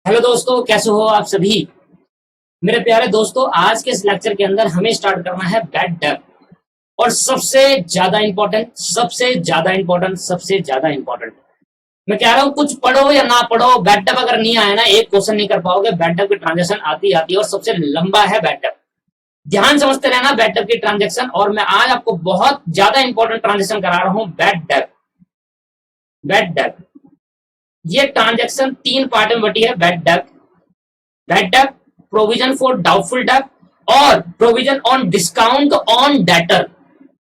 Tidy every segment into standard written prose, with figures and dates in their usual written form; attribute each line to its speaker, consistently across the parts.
Speaker 1: Hello दोस्तों, कैसे हो आप सभी। मेरे प्यारे दोस्तों, आज के इस लेक्चर के अंदर हमें स्टार्ट करना है बैड डेट। और सबसे ज्यादा इंपॉर्टेंट मैं कह रहा हूं, कुछ पढ़ो या ना पढ़ो, बैड डेट अगर नहीं आया ना, एक क्वेश्चन नहीं कर पाओगे। बैड डेट की ट्रांजेक्शन आती आती है और सबसे लंबा है बैड डेट। ध्यान समझते रहना बैड डेट की ट्रांजेक्शन। और मैं आज आपको बहुत ज्यादा इंपॉर्टेंट ट्रांजेक्शन करा रहा हूं, बैड डेट। ये ट्रांजेक्शन तीन पार्ट में बटी है। Bad debt, provision for doubtful debt और provision on discount on debtor.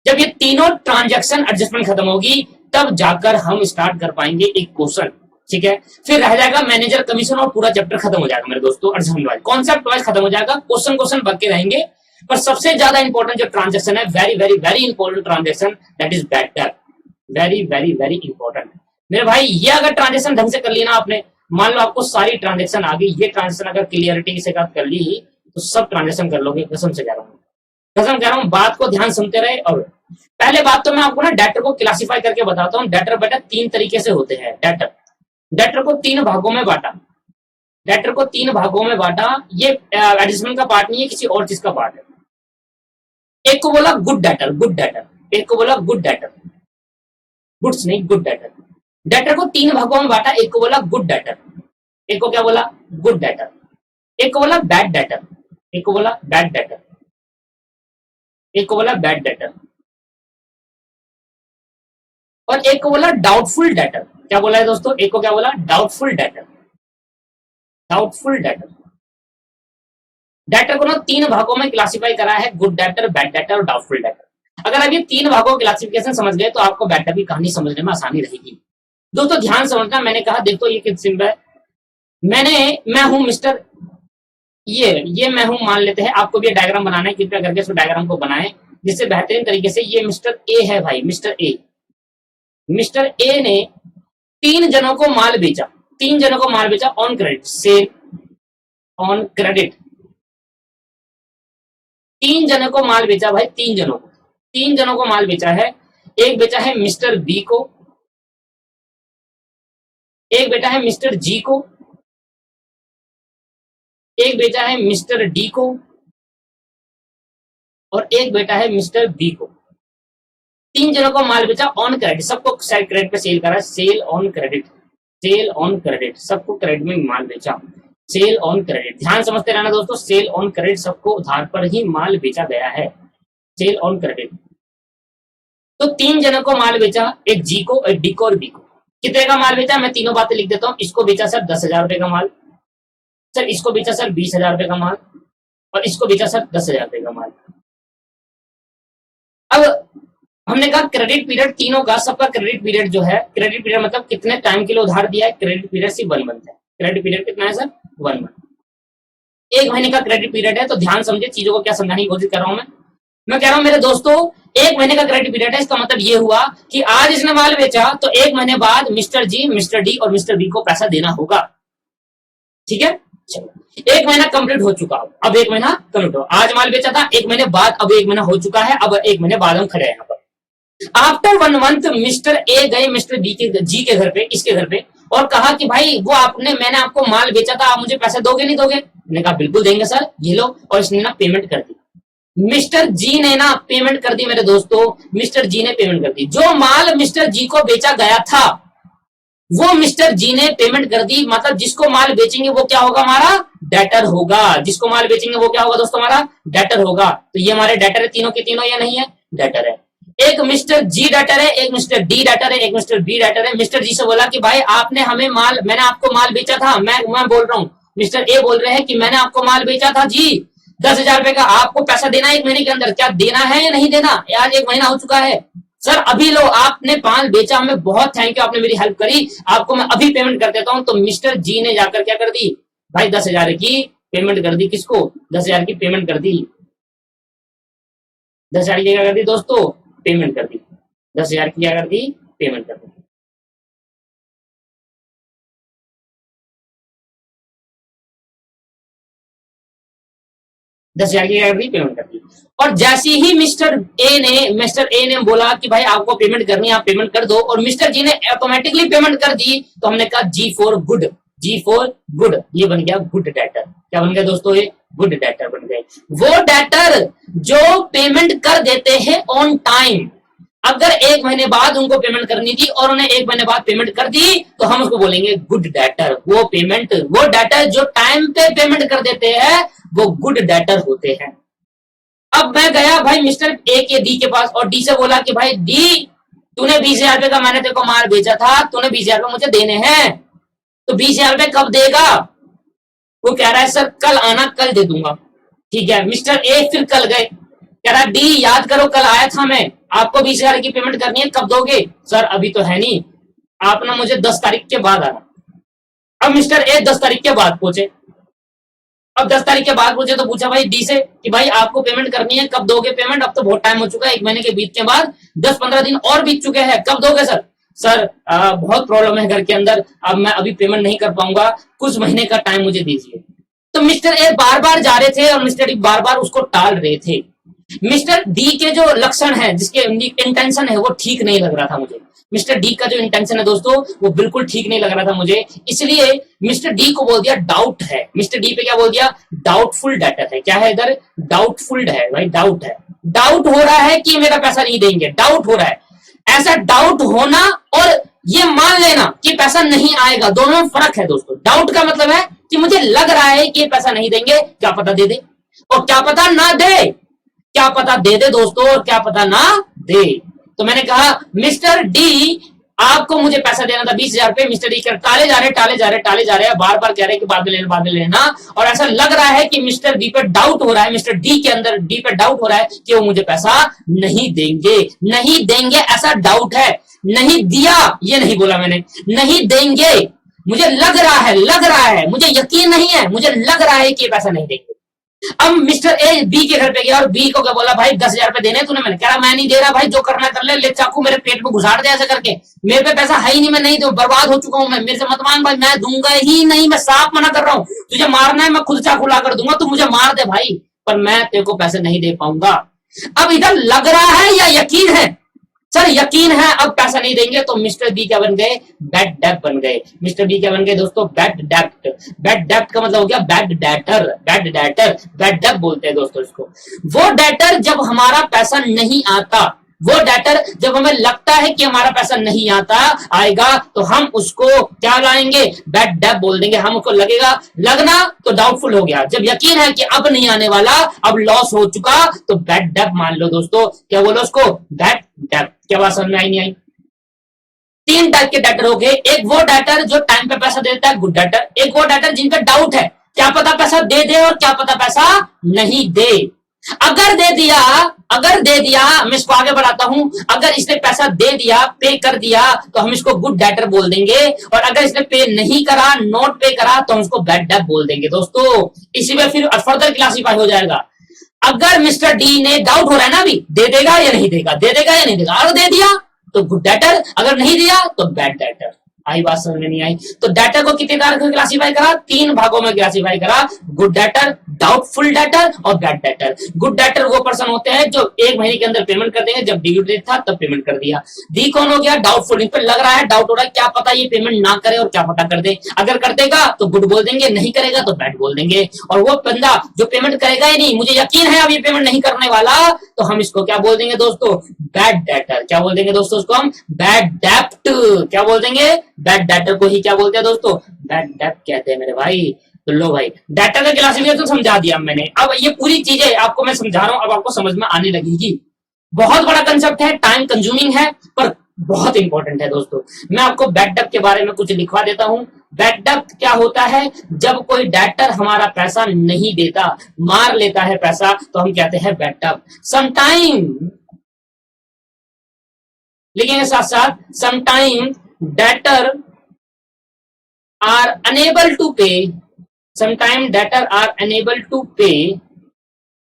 Speaker 1: जब ये तीनों ट्रांजैक्शन एडजस्टमेंट खत्म होगी, तब जाकर हम स्टार्ट कर पाएंगे एक क्वेश्चन। ठीक है, फिर रह जाएगा मैनेजर कमीशन और पूरा चैप्टर खत्म हो जाएगा मेरे दोस्तों। एडजस्टमेंट वाइज कॉन्सेप्ट वाइज खत्म हो जाएगा, क्वेश्चन बाकी रहेंगे। पर सबसे ज्यादा इंपॉर्टेंट जो ट्रांजेक्शन है, very very very important transaction, that is bad debt. Very very very important मेरे भाई। ये अगर ट्रांजेक्शन ढंग से कर ली ना आपने, मान लो आपको सारी ट्रांजेक्शन आ गई, ये ट्रांजेक्शन अगर क्लियरिटी से कर ली तो सब ट्रांजेक्शन कर लोगे। कसम से कह रहा हूँ, कसम कह रहा हूँ, बात को ध्यान सुनते रहे। और पहले बात तो मैं आपको ना डेटर को क्लासिफाई करके बताता हूँ। डेटर बेटा तीन तरीके से होते हैं। डेटर को तीन भागों में बांटा। ये एडजस्टमेंट का पार्ट नहीं है, किसी और चीज का पार्ट है। एक को बोला गुड डेटर, एक को बोला गुड डेटर, गुड्स नहीं, गुड डेटर। डेटर को तीन भागों में बांटा। एक को बोला गुड डेटर, एक को क्या बोला, गुड डेटर। एक को बोला बैड डेटर, एक को बोला बैड डेटर, एक को बोला बैड डेटर, और एक को बोला डाउटफुल डेटर। क्या बोला है दोस्तों? एक को क्या बोला? Doubtful debtor. डेटर को ना तीन भागों में क्लासिफाई करा है, गुड डेटर, बैड डेटर और डाउटफुल डेटर। अगर आप ये तीन भागों की क्लासिफिकेशन समझ गए तो आपको बैड डेटर की कहानी समझने में आसानी रहेगी। दोस्तों ध्यान समझना, मैंने कहा देखो ये किस सिंबल है। मैं हूं मिस्टर, ये मैं हूं मान लेते हैं। आपको भी डायग्राम बनाना है, कृपया करके इस डायग्राम को बनाएं जिससे बेहतरीन तरीके से। ये मिस्टर ए है भाई, मिस्टर ए ने तीन जनों को माल बेचा on credit, sale on credit. तीन जनों को माल बेचा भाई, तीन जनों को माल बेचा है। एक बेचा है मिस्टर बी को, एक बेटा है मिस्टर जी को, एक बेटा है मिस्टर डी को, और एक बेटा है मिस्टर बी को। तीन जनों को माल बेचा ऑन क्रेडिट, सबको क्रेडिट पे सेल करा, सेल ऑन क्रेडिट, सबको क्रेडिट में माल बेचा, सेल ऑन क्रेडिट। ध्यान समझते रहना दोस्तों, सेल ऑन क्रेडिट, सबको उधार पर ही माल बेचा गया है, सेल ऑन क्रेडिट। तो तीन जनों को माल बेचा, एक जी को, एक डी को और बी को। कितने का माल बेचा? मैं तीनों बातें लिख देता हूं। इसको बेचा सर 10,000 रुपए का माल, सर इसको बेचा सर 20,000 रुपए का माल, और इसको बेचा सर 10,000 रुपए का माल। अब हमने कहा क्रेडिट पीरियड तीनों का, सबका क्रेडिट पीरियड जो है, क्रेडिट पीरियड मतलब कितने टाइम के लिए उधार दिया है। क्रेडिट पीरियड सिर्फ 1 मंथ है। क्रेडिट पीरियड कितना है सर? 1 मंथ। 1 महीने का क्रेडिट पीरियड है। तो ध्यान समझे, चीजों को क्या समझाने की कोशिश कर रहा हूं मैं कह रहा हूं मेरे दोस्तों, 1 महीने का क्रेडिट पीरियड है। इसका मतलब ये हुआ कि आज इसने माल बेचा तो 1 महीने बाद मिस्टर जी, मिस्टर डी और मिस्टर बी को पैसा देना होगा। ठीक है, चलो 1 महीना कंप्लीट हो चुका। अब 1 महीना कंप्लीट हो, आज माल बेचा था 1 महीने बाद, अब 1 महीना हो चुका है। अब 1 महीने बाद हम खड़े हैं यहाँ पर। आफ्टर 1 मंथ मिस्टर ए गए मिस्टर बी के, जी के घर पे, इसके घर पे, और कहा कि भाई मैंने आपको माल बेचा था, आप मुझे पैसा दोगे नहीं दोगे? मैंने कहा बिल्कुल देंगे सर, ये लो। और इसने ना पेमेंट कर दी। मिस्टर जी ने ना पेमेंट कर दी मेरे दोस्तों, मिस्टर जी ने पेमेंट कर दी। जो माल मिस्टर जी को बेचा गया था वो मिस्टर जी ने पेमेंट कर दी। मतलब जिसको माल बेचेंगे वो क्या होगा? हमारा डेटर होगा। जिसको माल बेचेंगे वो क्या होगा दोस्तों? हमारा डेटर होगा। तो ये हमारे डेटर है, तीनों के तीनों, या नहीं है? डेटर है। एक मिस्टर जी डेटर है, एक मिस्टर डी डेटर है, एक मिस्टर बी डेटर है। मिस्टर जी से बोला कि भाई आपने हमें माल, मैंने आपको माल बेचा था। मैं बोल रहा हूं, मिस्टर ए बोल रहे हैं कि मैंने आपको माल बेचा था जी 10,000 रुपए का, आपको पैसा देना है 1 महीने के अंदर। क्या देना है या नहीं देना? आज 1 महीना हो चुका है सर, अभी लो, आपने माल बेचा, हमें बहुत थैंक यू, आपने मेरी हेल्प करी, आपको मैं अभी पेमेंट कर देता हूं। तो मिस्टर जी ने जाकर क्या कर दी भाई? 10,000 की पेमेंट कर दी। किसको? 10,000 की पेमेंट कर दी। 10,000 की क्या कर दी दोस्तों? पेमेंट कर दी। 10,000 की क्या कर दी? पेमेंट कर दी। दस हजार की क्या कर दी? पेमेंट कर दी। और जैसे ही मिस्टर ए ने बोला कि भाई आपको पेमेंट करनी है, आप पेमेंट कर दो, और मिस्टर जी ने ऑटोमेटिकली पेमेंट कर दी। तो हमने कहा G for good, G for good, ये बन गया गुड डेटर। क्या बन गया दोस्तों? ये गुड डेटर बन गए। वो डेटर जो पेमेंट कर देते हैं ऑन टाइम, अगर 1 महीने बाद उनको पेमेंट करनी थी और उन्हें 1 महीने बाद पेमेंट कर दी तो हम उसको बोलेंगे गुड डेटर। वो डेटर जो टाइम पे पेमेंट कर देते हैं वो गुड डेटर होते हैं। अब मैं गया भाई मिस्टर ए के डी के पास और डी से बोला कि भाई डी, तूने 20,000 रुपए का मैंने तेरे को माल बेचा था, तूने 20,000 रुपए मुझे देने हैं, तो 20,000 रुपए कब देगा? वो कह रहा है सर कल आना, कल दे दूंगा। ठीक है, मिस्टर ए फिर कल गए, कह रहा डी याद करो कल आया था मैं, आपको 20,000 की पेमेंट करनी है, कब दोगे? सर अभी तो है नहीं, आप ना मुझे 10 तारीख के बाद आना। अब मिस्टर ए 10 तारीख के बाद पहुंचे। अब 10 तारीख के बाद पूछे तो पूछा भाई डी से कि भाई आपको पेमेंट करनी है, कब दोगे पेमेंट? अब तो बहुत टाइम हो चुका है, 1 महीने के बीत के बाद 10-15 दिन और बीत चुके हैं, कब दोगे सर? सर बहुत प्रॉब्लम है घर के अंदर, अब मैं अभी पेमेंट नहीं कर पाऊंगा, कुछ महीने का टाइम मुझे दीजिए। तो मिस्टर ए बार बार जा रहे थे और मिस्टर डी बार बार उसको टाल रहे थे। मिस्टर डी के जो लक्षण है, जिसके इंटेंशन है, वो ठीक नहीं लग रहा था मुझे। मिस्टर डी का जो इंटेंशन है दोस्तों वो बिल्कुल ठीक नहीं लग रहा था मुझे, इसलिए मिस्टर डी को बोल दिया डाउट है। मिस्टर डी पे क्या बोल दिया? डाउटफुल डेटर है। क्या है इधर? डाउटफुल है भाई, डाउट है, डाउट हो रहा है कि मेरा पैसा नहीं देंगे, डाउट हो रहा है। ऐसा डाउट होना और ये मान लेना कि पैसा नहीं आएगा, दोनों में फर्क है दोस्तों। डाउट का मतलब है कि मुझे लग रहा है कि ये पैसा नहीं देंगे, क्या पता दे दे, और क्या पता ना दे, क्या पता दे दे दोस्तों, और क्या पता ना दे। तो मैंने कहा मिस्टर डी आपको मुझे पैसा देना था 20,000 रुपए। मिस्टर डी टाले जा रहे हैं, बार बार कह रहे हैं कि बाद में लेना, और ऐसा लग रहा है कि मिस्टर डी पे डाउट हो रहा है, मिस्टर डी के अंदर डी पे डाउट हो रहा है कि वो मुझे पैसा नहीं देंगे, ऐसा डाउट है। नहीं दिया ये नहीं बोला मैंने, नहीं देंगे, मुझे लग रहा है, मुझे यकीन नहीं है, मुझे लग रहा है कि पैसा नहीं देंगे। अब मिस्टर ए बी के घर पे गया और बी को क्या बोला? भाई 10,000 रुपए देने तूने? मैंने कहा मैं नहीं दे रहा भाई, जो करना कर ले चाकू मेरे पेट में घुसाड़ दे ऐसे करके, मेरे पे पैसा है ही नहीं, मैं नहीं दूं, बर्बाद हो चुका हूं मैं, मेरे से मत मांग भाई, मैं दूंगा ही नहीं, मैं साफ मना कर रहा हूं, तुझे मारना है मैं खुद चाकू ला कर दूंगा, तू मुझे मार दे भाई, पर मैं तेरे को पैसे नहीं दे पाऊंगा। अब इधर लग रहा है या यकीन है? सर यकीन है अब पैसा नहीं देंगे, तो मिस्टर बी क्या बन गए? बैड डेप्ट बन गए। मिस्टर बी क्या बन गए दोस्तों? बैड डेप्ट। बैड डेप्ट का मतलब हो गया बैड डेटर, बैड डेप्ट बोलते हैं दोस्तों इसको। वो डेटर जब हमारा पैसा नहीं आता, वो डेटर जब हमें लगता है कि हमारा पैसा नहीं आएगा, तो हम उसको क्या लाएंगे? बैड डेप्ट बोल देंगे। हम उसको लगना तो डाउटफुल हो गया, जब यकीन है कि अब नहीं आने वाला, अब लॉस हो चुका, तो बैड डेप्ट मान लो दोस्तों। क्या बोलो उसको? बैड डेप्ट। क्या बात समझ में आई नहीं आई? 3 टाइप के डेटर हो गए। एक वो डेटर जो टाइम पे पैसा देता है, गुड डेटर। एक वो डेटर जिन पे डाउट है, क्या पता पैसा दे दे और क्या पता पैसा नहीं दे। अगर दे दिया मैं इसको आगे बढ़ाता हूं, अगर इसने पैसा दे दिया, पे कर दिया, तो हम इसको गुड डेटर बोल देंगे, और अगर इसने पे नहीं करा, नॉट पे करा, तो हम इसको बैड डेट बोल देंगे दोस्तों। इसी में फिर फर्दर क्लासीफाई हो जाएगा। अगर मिस्टर डी ने डाउट हो रहा है ना, अभी दे देगा या नहीं देगा, दे देगा या नहीं देगा, अगर दे दिया तो गुड डेटर, अगर नहीं दिया तो बैड डेटर। आई बात समझ में नहीं आई? तो डेटर को कितने तरह से क्लासीफाई करा? 3 भागों में क्लासीफाई करा, गुड डेटर, डाउटफुल डेटर और बैड डेटर। गुड डेटर वो पर्सन होते हैं जो 1 महीने के अंदर पेमेंट कर देंगे, जब ड्यू डेट था तब पेमेंट कर दिया। डी कौन हो गया? डाउटफुल। इन पर लग रहा है, डाउट हो रहा है, क्या पता ये पेमेंट ना करे और क्या पता कर दे। अगर कर देगा तो गुड बोल देंगे, नहीं करेगा तो बैड बोल देंगे। और वो बंदा जो पेमेंट करेगा ही नहीं, मुझे यकीन है अब ये पेमेंट नहीं करने वाला, तो हम इसको क्या बोल देंगे दोस्तों? Bad debtor. क्या बोल देंगे दोस्तों उसको? हम बैड डेप्ट। क्या बोल देंगे? बैड डेटर को ही क्या बोलते हैं दोस्तों? बैड डेप्ट कहते हैं मेरे भाई। तो लो भाई, डेटर का क्लासिफिकेशन तो समझा दिया मैंने। अब ये पूरी चीजें आपको मैं समझा रहा हूं, अब आपको समझ में आने लगेगी। बहुत बड़ा कंसेप्ट है, टाइम कंज्यूमिंग है, पर बहुत इंपॉर्टेंट है दोस्तों। मैं आपको बैड डेप्ट के बारे में कुछ लिखवा देता हूं। बैड डेप्ट क्या होता है? जब कोई डेटर हमारा पैसा नहीं देता, मार लेता है पैसा, तो हम कहते हैं बैड डेप्ट। समटाइम लिखेंगे साथ साथ, sometime debtor are unable to pay, sometimes debtor are unable to pay,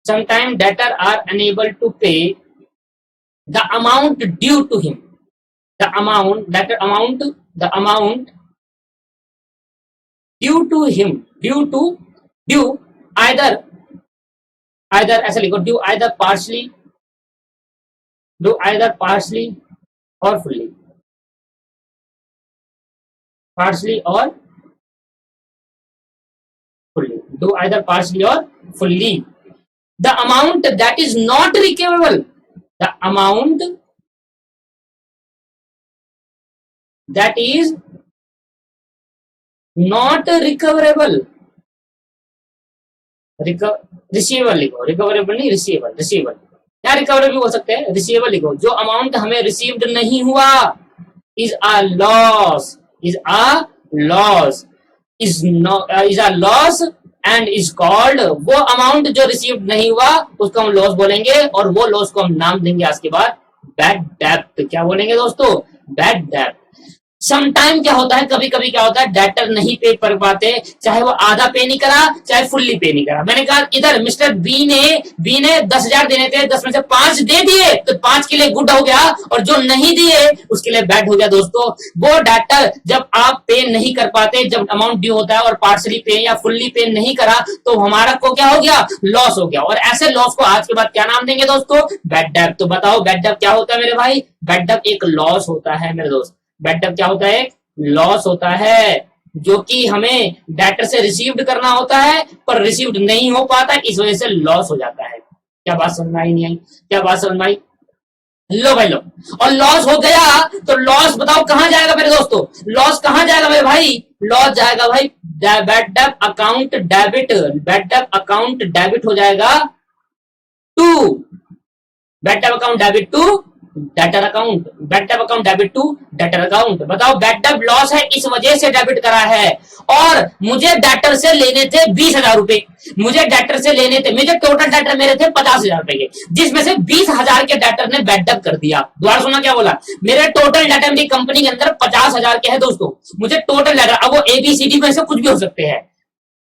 Speaker 1: sometimes debtor are unable to pay the amount due to him, the amount due to him, due either ऐसा लिखो, due either partially or fully, partially or fully. Do either partially or fully. The amount that is not recoverable, the amount that is not recoverable, receivable लिखो, recoverable नहीं, receivable, receivable क्या recoverable बोल सकते हैं, receivable लिखो। जो amount हमें received नहीं हुआ is a loss, is a loss, is a loss and is called, वो अमाउंट जो रिसीव्ड नहीं हुआ उसको हम लॉस बोलेंगे और वो लॉस को हम नाम देंगे आज के बाद बैड डेब्ट। क्या बोलेंगे दोस्तों, बैड डेब्ट। समटाइम क्या होता है, कभी कभी क्या होता है, डेटर नहीं पे कर पाते, चाहे वो आधा पे नहीं करा चाहे फुल्ली पे नहीं करा। मैंने कहा इधर मिस्टर बी ने 10,000 देने थे, 10 में से 5 दे दिए तो 5 के लिए गुड हो गया, और जो नहीं दिए उसके लिए बैड हो गया दोस्तों। वो डेटर जब आप पे नहीं कर पाते, जब अमाउंट ड्यू होता है और पार्सली पे या फुल्ली पे नहीं करा तो हमारा को क्या हो गया, लॉस हो गया। और ऐसे लॉस को आज के बाद क्या नाम देंगे दोस्तों, बैड डेब्ट। तो बताओ बैड डेब्ट क्या होता है मेरे भाई, बैड डेब्ट एक लॉस होता है मेरे दोस्त। बैड डेब्ट क्या होता है, लॉस होता है, जो कि हमें डेटर से रिसीव्ड करना होता है पर रिसीव्ड नहीं हो पाता, इस वजह से लॉस हो जाता है। क्या बात समझ में आई, नहीं आई, क्या बात समझ में आई, लो भाई लो। और लॉस हो गया तो लॉस बताओ कहां जाएगा मेरे दोस्तों, लॉस कहां जाएगा मेरे भाई, लॉस जाएगा भाई बैड डेब्ट अकाउंट डेबिट, बैड डेब्ट अकाउंट डेबिट हो जाएगा टू, बैड डेब्ट account debit to debtor account, bad डेब्ट account debit to debtor account. बताओ बैड डेब्ट लॉस है इस वजह से डेबिट करा है, और मुझे डेटर से लेने थे 20,000 रुपए, मुझे डेटर से लेने थे, मुझे टोटल डेटर मेरे थे 50,000 रुपए के, जिसमें से 20,000 के डेटर ने बैड डेब्ट कर दिया। दोबारा सुना क्या बोला, मेरे टोटल डेटर मेरी कंपनी के अंदर 50,000 के है दोस्तों, मुझे टोटल डेटर, अब वो ABCD में से कुछ भी हो सकते हैं,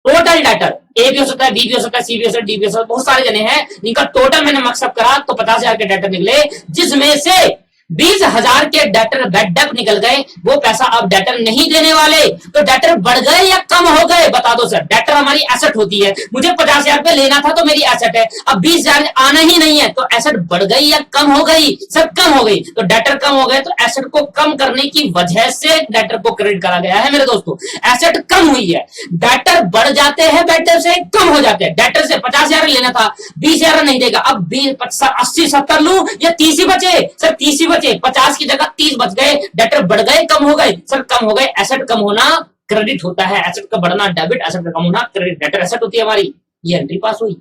Speaker 1: टोटल डेटर ए भी हो सकता है, बी भी हो सकता है, सी भी हो सकता है, डी भी हो सकता है, बहुत सारे जने हैं, इनका टोटल मैंने मक्सब करा तो 50,000 के डेटर निकले, जिसमें से 20,000 के डेटर बैड डेब्ट निकल गए। वो पैसा अब डेटर नहीं देने वाले, तो डेटर बढ़ गए या कम हो गए, बता दो सर। डेटर हमारी एसेट होती है, मुझे 50,000 रुपए लेना था तो मेरी एसेट है, अब 20,000 आना ही नहीं है, तो एसेट बढ़ गई या कम हो गई, सर कम हो गई। तो डेटर कम हो गए तो एसेट को कम करने की वजह से डेटर को क्रेडिट करा गया है मेरे दोस्तों। एसेट कम हुई है, डेटर बढ़ जाते हैं, डेटर से कम हो जाते हैं। डेटर से 50,000 लेना था, 20,000 नहीं देगा, अब 80 70 लू या 30 ही बचे, सर 30 ही बचे, 50 की जगह 30 बच गए, डेटर बढ़ गए कम हो गए, सर कम हो गए। एसेट कम होना क्रेडिट होता है, एसेट का बढ़ना डेबिट, एसेट का कम होना क्रेडिट। डेटर एसेट होती है हमारी, ये एंट्री पास हुई।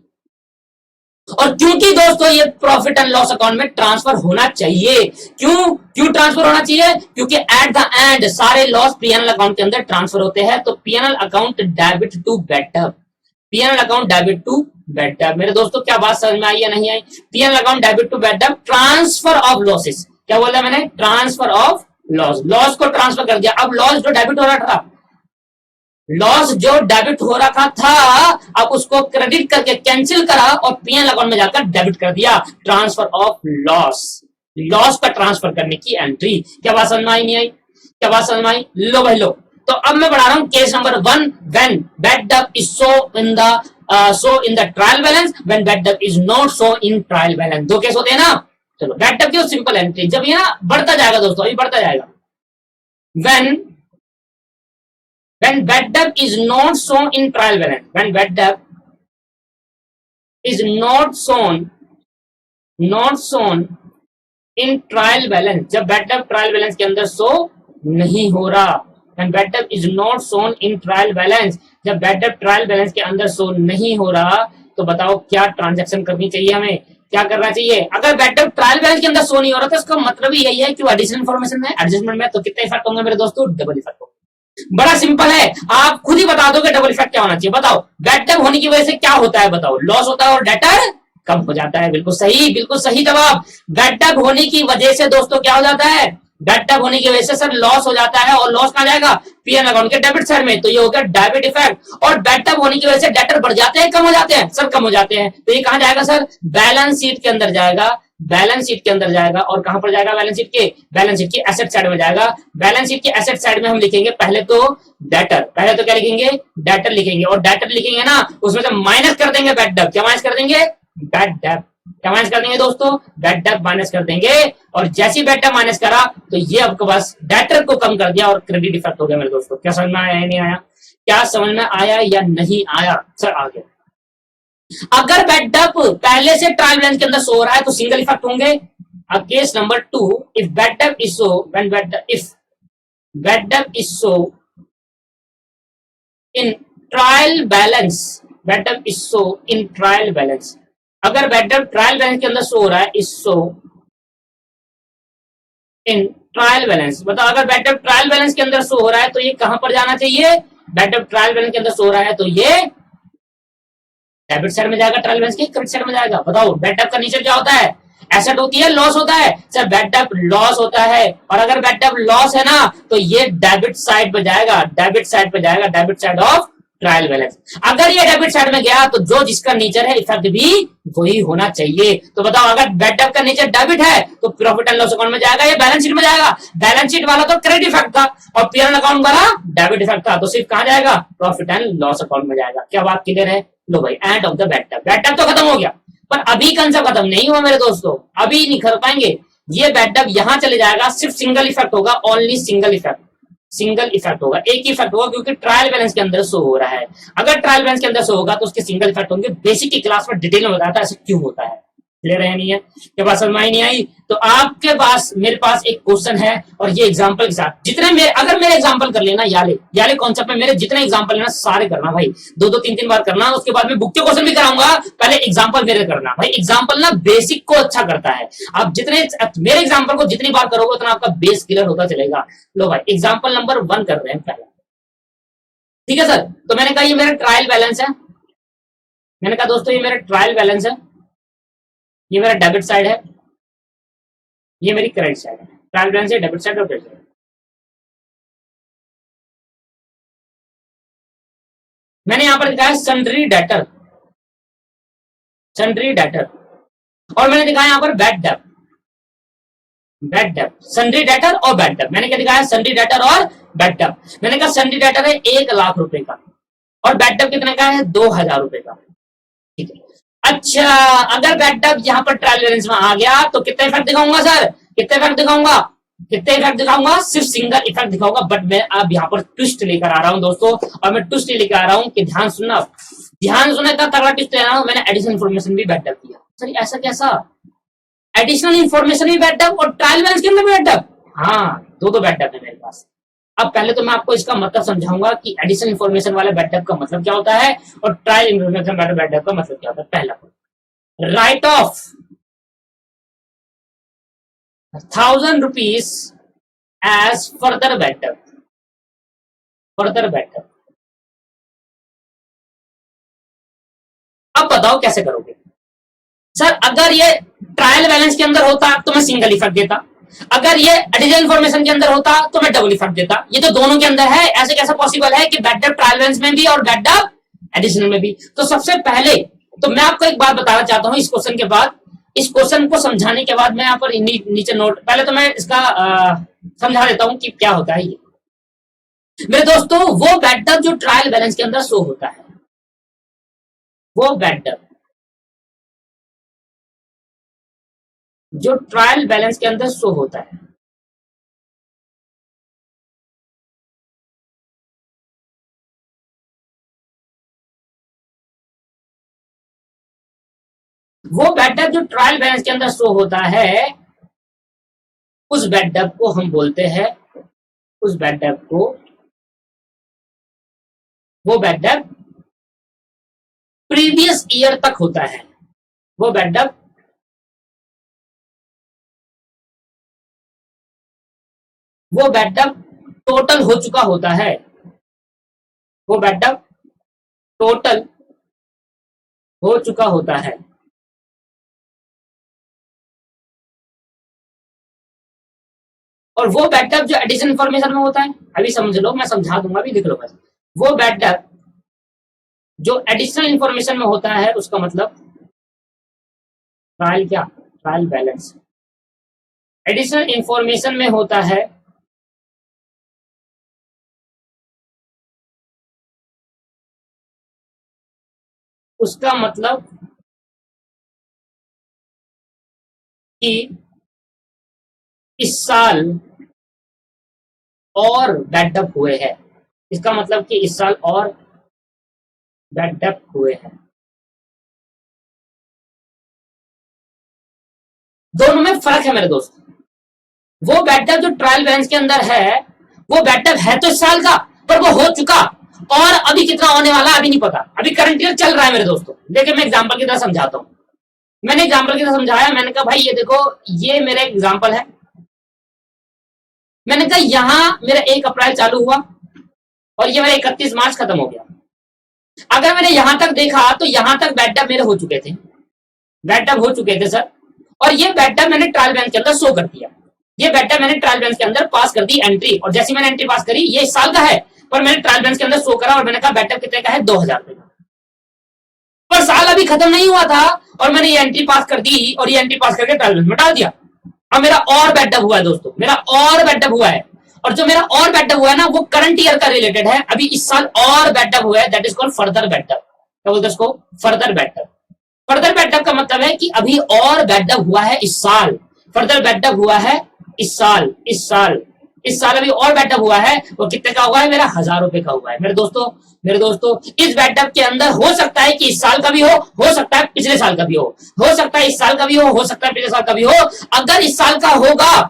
Speaker 1: और क्योंकि दोस्तों ये प्रॉफिट एंड लॉस अकाउंट में ट्रांसफर होना चाहिए, क्यों ट्रांसफर होना चाहिए, क्योंकि एट द एंड सारे लॉस पीएनएल अकाउंट के अंदर ट्रांसफर होते हैं। तो PNL account debit to bad डेब्ट, PNL account debit to bad डेब्ट। मेरे दोस्तों क्या बात समझ में आई या नहीं आई, PNL account debit to bad डेब्ट, ट्रांसफर ऑफ लॉसेस। क्या बोला मैंने, ट्रांसफर ऑफ लॉस, लॉस को ट्रांसफर कर दिया। अब लॉस जो डेबिट हो रहा था, लॉस जो डेबिट हो रखा था, अब उसको क्रेडिट करके कैंसिल करा और पीएनएल अकाउंट में जाकर डेबिट कर दिया। ट्रांसफर ऑफ लॉस, लॉस का ट्रांसफर करने की एंट्री। क्या बात समझ में आई, नहीं आई, क्या बात समझ में आई, लो भाई लो। तो अब मैं बढ़ा रहा हूं केस नंबर 1, व्हेन बैड डेब्ट is so in the trial balance, when bad डेब्ट is not so in trial balance. दो केस होते हैं ना। चलो बैड डेब्ट की सिंपल एंट्री, जब ये ना बढ़ता जाएगा दोस्तों, अभी बढ़ता जाएगा। when bad debt is not shown in trial balance, when bad debt is not shown in trial balance, जब bad debt trial balance के अंदर शो नहीं हो रहा, when bad debt is not shown in trial balance, जब bad debt trial balance के अंदर show नहीं हो रहा, तो बताओ क्या ट्रांजैक्शन करनी चाहिए, हमें क्या करना चाहिए। अगर बैड डेब्ट ट्रायल बैलेंस के अंदर शो नहीं हो रहा तो इसका मतलब ही यही है कि एडिशनल इन्फॉर्मेशन में, एडजस्टमेंट में, तो कितने इफेक्ट होंगे मेरे दोस्तों, डबल इफेक्ट होगा। बड़ा सिंपल है, आप खुद ही बता दो कि डबल इफेक्ट क्या होना चाहिए। बताओ बैड डेब्ट होने की वजह से क्या होता है, बताओ लॉस होता है और डेटर कम हो जाता है। बिल्कुल सही जवाब। बैड डेब्ट होने की वजह से दोस्तों क्या हो जाता है, बैड डेब्ट होने की वजह से सर लॉस हो जाता है, और लॉस कहां जाएगा, पीएनएल अकाउंट के डेबिट साइड में, तो ये हो गया डेबिट इफेक्ट। और बैड डेब्ट होने की वजह से डेटर बढ़ जाते हैं कम हो जाते हैं, सर कम हो जाते हैं, तो ये कहां जाएगा सर, बैलेंस शीट के अंदर जाएगा, बैलेंस शीट के अंदर जाएगा। और कहां पर जाएगा, बैलेंस शीट की एसेट साइड में जाएगा। बैलेंस शीट की एसेट साइड में हम लिखेंगे पहले तो डेटर, पहले तो क्या लिखेंगे, डेटर लिखेंगे, और डेटर लिखेंगे ना उसमें से माइनस कर देंगे बैड डेब्ट। क्या माइनस कर देंगे, बैड डेब्ट। क्या माइनस कर देंगे दोस्तों, बैड डेब्ट माइनस कर देंगे। और जैसी बैड डेब्ट माइनस करा तो ये आपके पास डेटर को कम कर दिया और क्रेडिट इफेक्ट हो गया मेरे दोस्तों। क्या समझ में आया, नहीं आया, क्या समझ में आया या नहीं आया? सर आ गया। अगर बैकडअप पहले से ट्रायल बैलेंस के अंदर सो रहा है तो सिंगल इफेक्ट होंगे। Case number 2, if backed up is so when backed up is so in trial balance, backed up is so in trial balance, अगर बैकडअप ट्रायल बैलेंस के अंदर सो रहा है, is so in trial balance, मतलब अगर बैकडअप ट्रायल बैलेंस के अंदर सो हो रहा है तो ये कहां पर जाना चाहिए? बैकडअप ट्रायल बैलेंस के अंदर सो रहा है तो ये डेबिट साइड में जाएगा, ट्रायल बैलेंस के क्रेडिट साइड में जाएगा। बताओ बैकडअप का नेचर क्या होता है? एसेट होती है, लॉस होता है? सर बैकडअप लॉस होता है, और अगर बैकडअप लॉस है ना तो ये डेबिट साइड पे जाएगा, डेबिट साइड पे जाएगा, debit side of trial balance. अगर ये डेबिट साइड में गया तो जो जिसका नेचर है इफेक्ट भी वही होना चाहिए। तो बताओ अगर बैकडअप का नेचर डेबिट है तो प्रॉफिट एंड लॉस अकाउंट में जाएगा, ये बैलेंस शीट में जाएगा। बैलेंस शीट वाला तो क्रेडिट इफेक्ट था और पीएल अकाउंट वाला डेबिट इफेक्ट था, तो सिर्फ कहां जाएगा? प्रॉफिट एंड लॉस अकाउंट में जाएगा। क्या बात क्लियर है? लो भाई, end of the backed up. Backed up तो खत्म हो गया, पर अभी कंसेप्ट खत्म नहीं हुआ मेरे दोस्तों, अभी नहीं कर पाएंगे। ये बैकडअप यहां चले जाएगा, सिर्फ सिंगल इफेक्ट होगा, only single effect, single effect होगा, एक ही इफेक्ट होगा, क्योंकि ट्रायल बैलेंस के अंदर शो हो रहा है। अगर ट्रायल बैलेंस के अंदर शो होगा तो उसके सिंगल इफेक्ट होंगे। बेसिक की क्लास में डिटेल में बताया था ऐसा क्यों होता है। क्लियर है नहीं है? के पास समझ नहीं आई तो आपके पास मेरे पास एक क्वेश्चन है, और ये एग्जांपल के साथ जितने मेरे, अगर मेरे एग्जांपल कर लेना याले कॉन्सेप्ट में मेरे जितने एग्जांपल लेना सारे करना भाई, 2-2 3-3 बार करना। उसके बाद में बुक के क्वेश्चन भी कराऊंगा, पहले एग्जांपल मेरे करना भाई। एग्जांपल ना बेसिक को अच्छा करता है। आप जितने मेरे एग्जांपल को जितनी बार करोगे उतना आपका बेस क्लियर होता चलेगा। लो भाई, एग्जांपल नंबर 1 कर रहे हैं पहले। ठीक है सर, तो मैंने कहा ये मेरा ट्रायल बैलेंस है, मैंने कहा दोस्तों ये मेरा ट्रायल बैलेंस है, ये मेरा डेबिट साइड है, ये मेरी क्रेडिट साइड है। ट्रायल बैलेंस है, डेबिट साइड और क्रेडिट साइड। मैंने यहां पर दिखाया सन्ड्री डेटर, सन्ड्री डेटर, और मैंने दिखाया यहां पर bad debt, bad debt, sundry debtor और बैड डेट। मैंने क्या दिखाया? सन्ड्री डेटर और बैड डेट। मैंने कहा सन्ड्री डेटर है 1,00,000 रुपए का, और बैड डेट कितने का है? 2,000 रुपए का। ठीक है, अच्छा अगर बैकडअप यहाँ पर ट्रायल बैलेंस में आ गया तो कितना इफेक्ट दिखाऊंगा सर? कितने इफेक्ट दिखाऊंगा? कितने इफेक्ट दिखाऊंगा? सिर्फ सिंगल इफेक्ट दिखाऊंगा। बट मैं अब यहाँ पर ट्विस्ट लेकर आ रहा हूँ दोस्तों, और मैं ट्विस्ट लेकर आ रहा हूँ कि ध्यान सुनना, ध्यान सुनने का तगड़ा ट्विस्ट ले रहा हूँ। मैंने एडिशनल इन्फॉर्मेशन भी बैकडअप किया। सर ऐसा कैसा? एडिशनल इन्फॉर्मेशन भी बैकडअप और ट्रायल बैलेंस के अंदर भी बैकडअप? हाँ, दो बैकडअप है मेरे पास। अब पहले तो मैं आपको इसका मतलब समझाऊंगा कि एडिशनल इन्फॉर्मेशन वाले बैकडअप का मतलब क्या होता है और ट्रायल इन्फॉर्मेशन वाले बैकडअप का मतलब क्या होता है। पहला write off 1,000 rupees as further backed up, further backed up. अब बताओ कैसे करोगे? सर अगर ये ट्रायल बैलेंस के अंदर होता तो मैं सिंगल इफेक्ट देता, अगर ये एडिशनल इन्फॉर्मेशन के अंदर होता तो मैं डबल इफेक्ट देता। ये तो दोनों के अंदर है, ऐसे कैसे पॉसिबल है कि बैकडअप ट्रायल बैलेंस में भी और बैकडअप एडिशनल में भी? तो सबसे पहले तो मैं आपको एक बात बताना चाहता हूं इस क्वेश्चन के बाद, इस क्वेश्चन को समझाने के बाद मैं यहाँ पर नीचे नोट, पहले तो मैं इसका समझा देता हूं कि क्या होता है ये। मेरे दोस्तों वो बैकडअप जो ट्रायल बैलेंस के अंदर शो होता है, वो बैकडअप जो ट्रायल बैलेंस के अंदर शो होता है, वो बैकडअप जो ट्रायल बैलेंस के अंदर शो होता है, उस बैकडअप को हम बोलते हैं, उस बैकडअप को, वो बैकडअप प्रीवियस ईयर तक होता है, वो बैकडअप वो बैकडअप टोटल हो चुका होता है, वो बैकडअप टोटल हो चुका होता है। और वो बैकडअप जो एडिशनल इंफॉर्मेशन में होता है, अभी समझ लो, मैं समझा दूंगा, अभी लिख लो बस। वो बैकडअप जो एडिशनल इंफॉर्मेशन में होता है उसका मतलब ट्रायल, क्या ट्रायल बैलेंस एडिशनल इंफॉर्मेशन में होता है, उसका मतलब कि इस साल और बैकडअप हुए हैं, इसका मतलब कि इस साल और बैड डेट हुए हैं। दोनों में फर्क है मेरे दोस्त। वो बैड डेट जो ट्रायल बैलेंस के अंदर है, वो बैड डेट है तो इस साल का, पर वो हो चुका, और अभी कितना होने वाला अभी नहीं पता, अभी करंट ईयर चल रहा है मेरे दोस्तों। देखिए मैं एग्जांपल की तरह समझाता हूं। मैंने एग्जांपल की तरह समझाया, मैंने कहा भाई ये देखो, ये मेरा एग्जांपल है। मैंने कहा यहां मेरा 1 अप्रैल चालू हुआ और ये मेरा 31 मार्च खत्म हो गया। अगर मैंने यहां तक देखा तो यहां तक बैड डेट मेरे हो चुके थे, बैड डेट हो चुके थे सर, और ये बैड डेट मैंने ट्रायल बैलेंस के अंदर शो कर दिया। ये बैड डेट मैंने ट्रायल बैलेंस के अंदर पास कर दी एंट्री, और जैसे मैंने एंट्री पास करी, ये इस साल का है, पर मैंने ट्रायल बैलेंस के अंदर शो करा और मैंने कहा बैड डेट कितने का है, 2000 रुपए का। पर साल अभी खत्म नहीं हुआ था और मैंने ये एंट्री पास कर दी और ये एंट्री पास करके ट्रायल बैलेंस में डाल दिया। अब मेरा और बैड डेट हुआ है दोस्तों, मेरा और बैड डेट हुआ है, और जो मेरा और बैड डेट हुआ है ना, वो करंट ईयर का रिलेटेड है। अभी इस साल और बैड डेट हुआ है, that is called further bad debt. क्या बोलते हैं उसको, further bad debt. Further bad debt का मतलब है कि अभी और बैड डेट हुआ है इस साल, फर्दर बैड डेट हुआ है इस साल, इस साल अभी और बैड डेट हुआ है। वो कितने का हुआ है, मेरा 1000 रुपए का हुआ है मेरे दोस्तों। इस बैड डेट के अंदर हो सकता है कि इस साल का भी हो सकता है पिछले साल का भी हो सकता है इस साल का भी हो सकता है पिछले साल का भी हो। अगर इस साल का होगा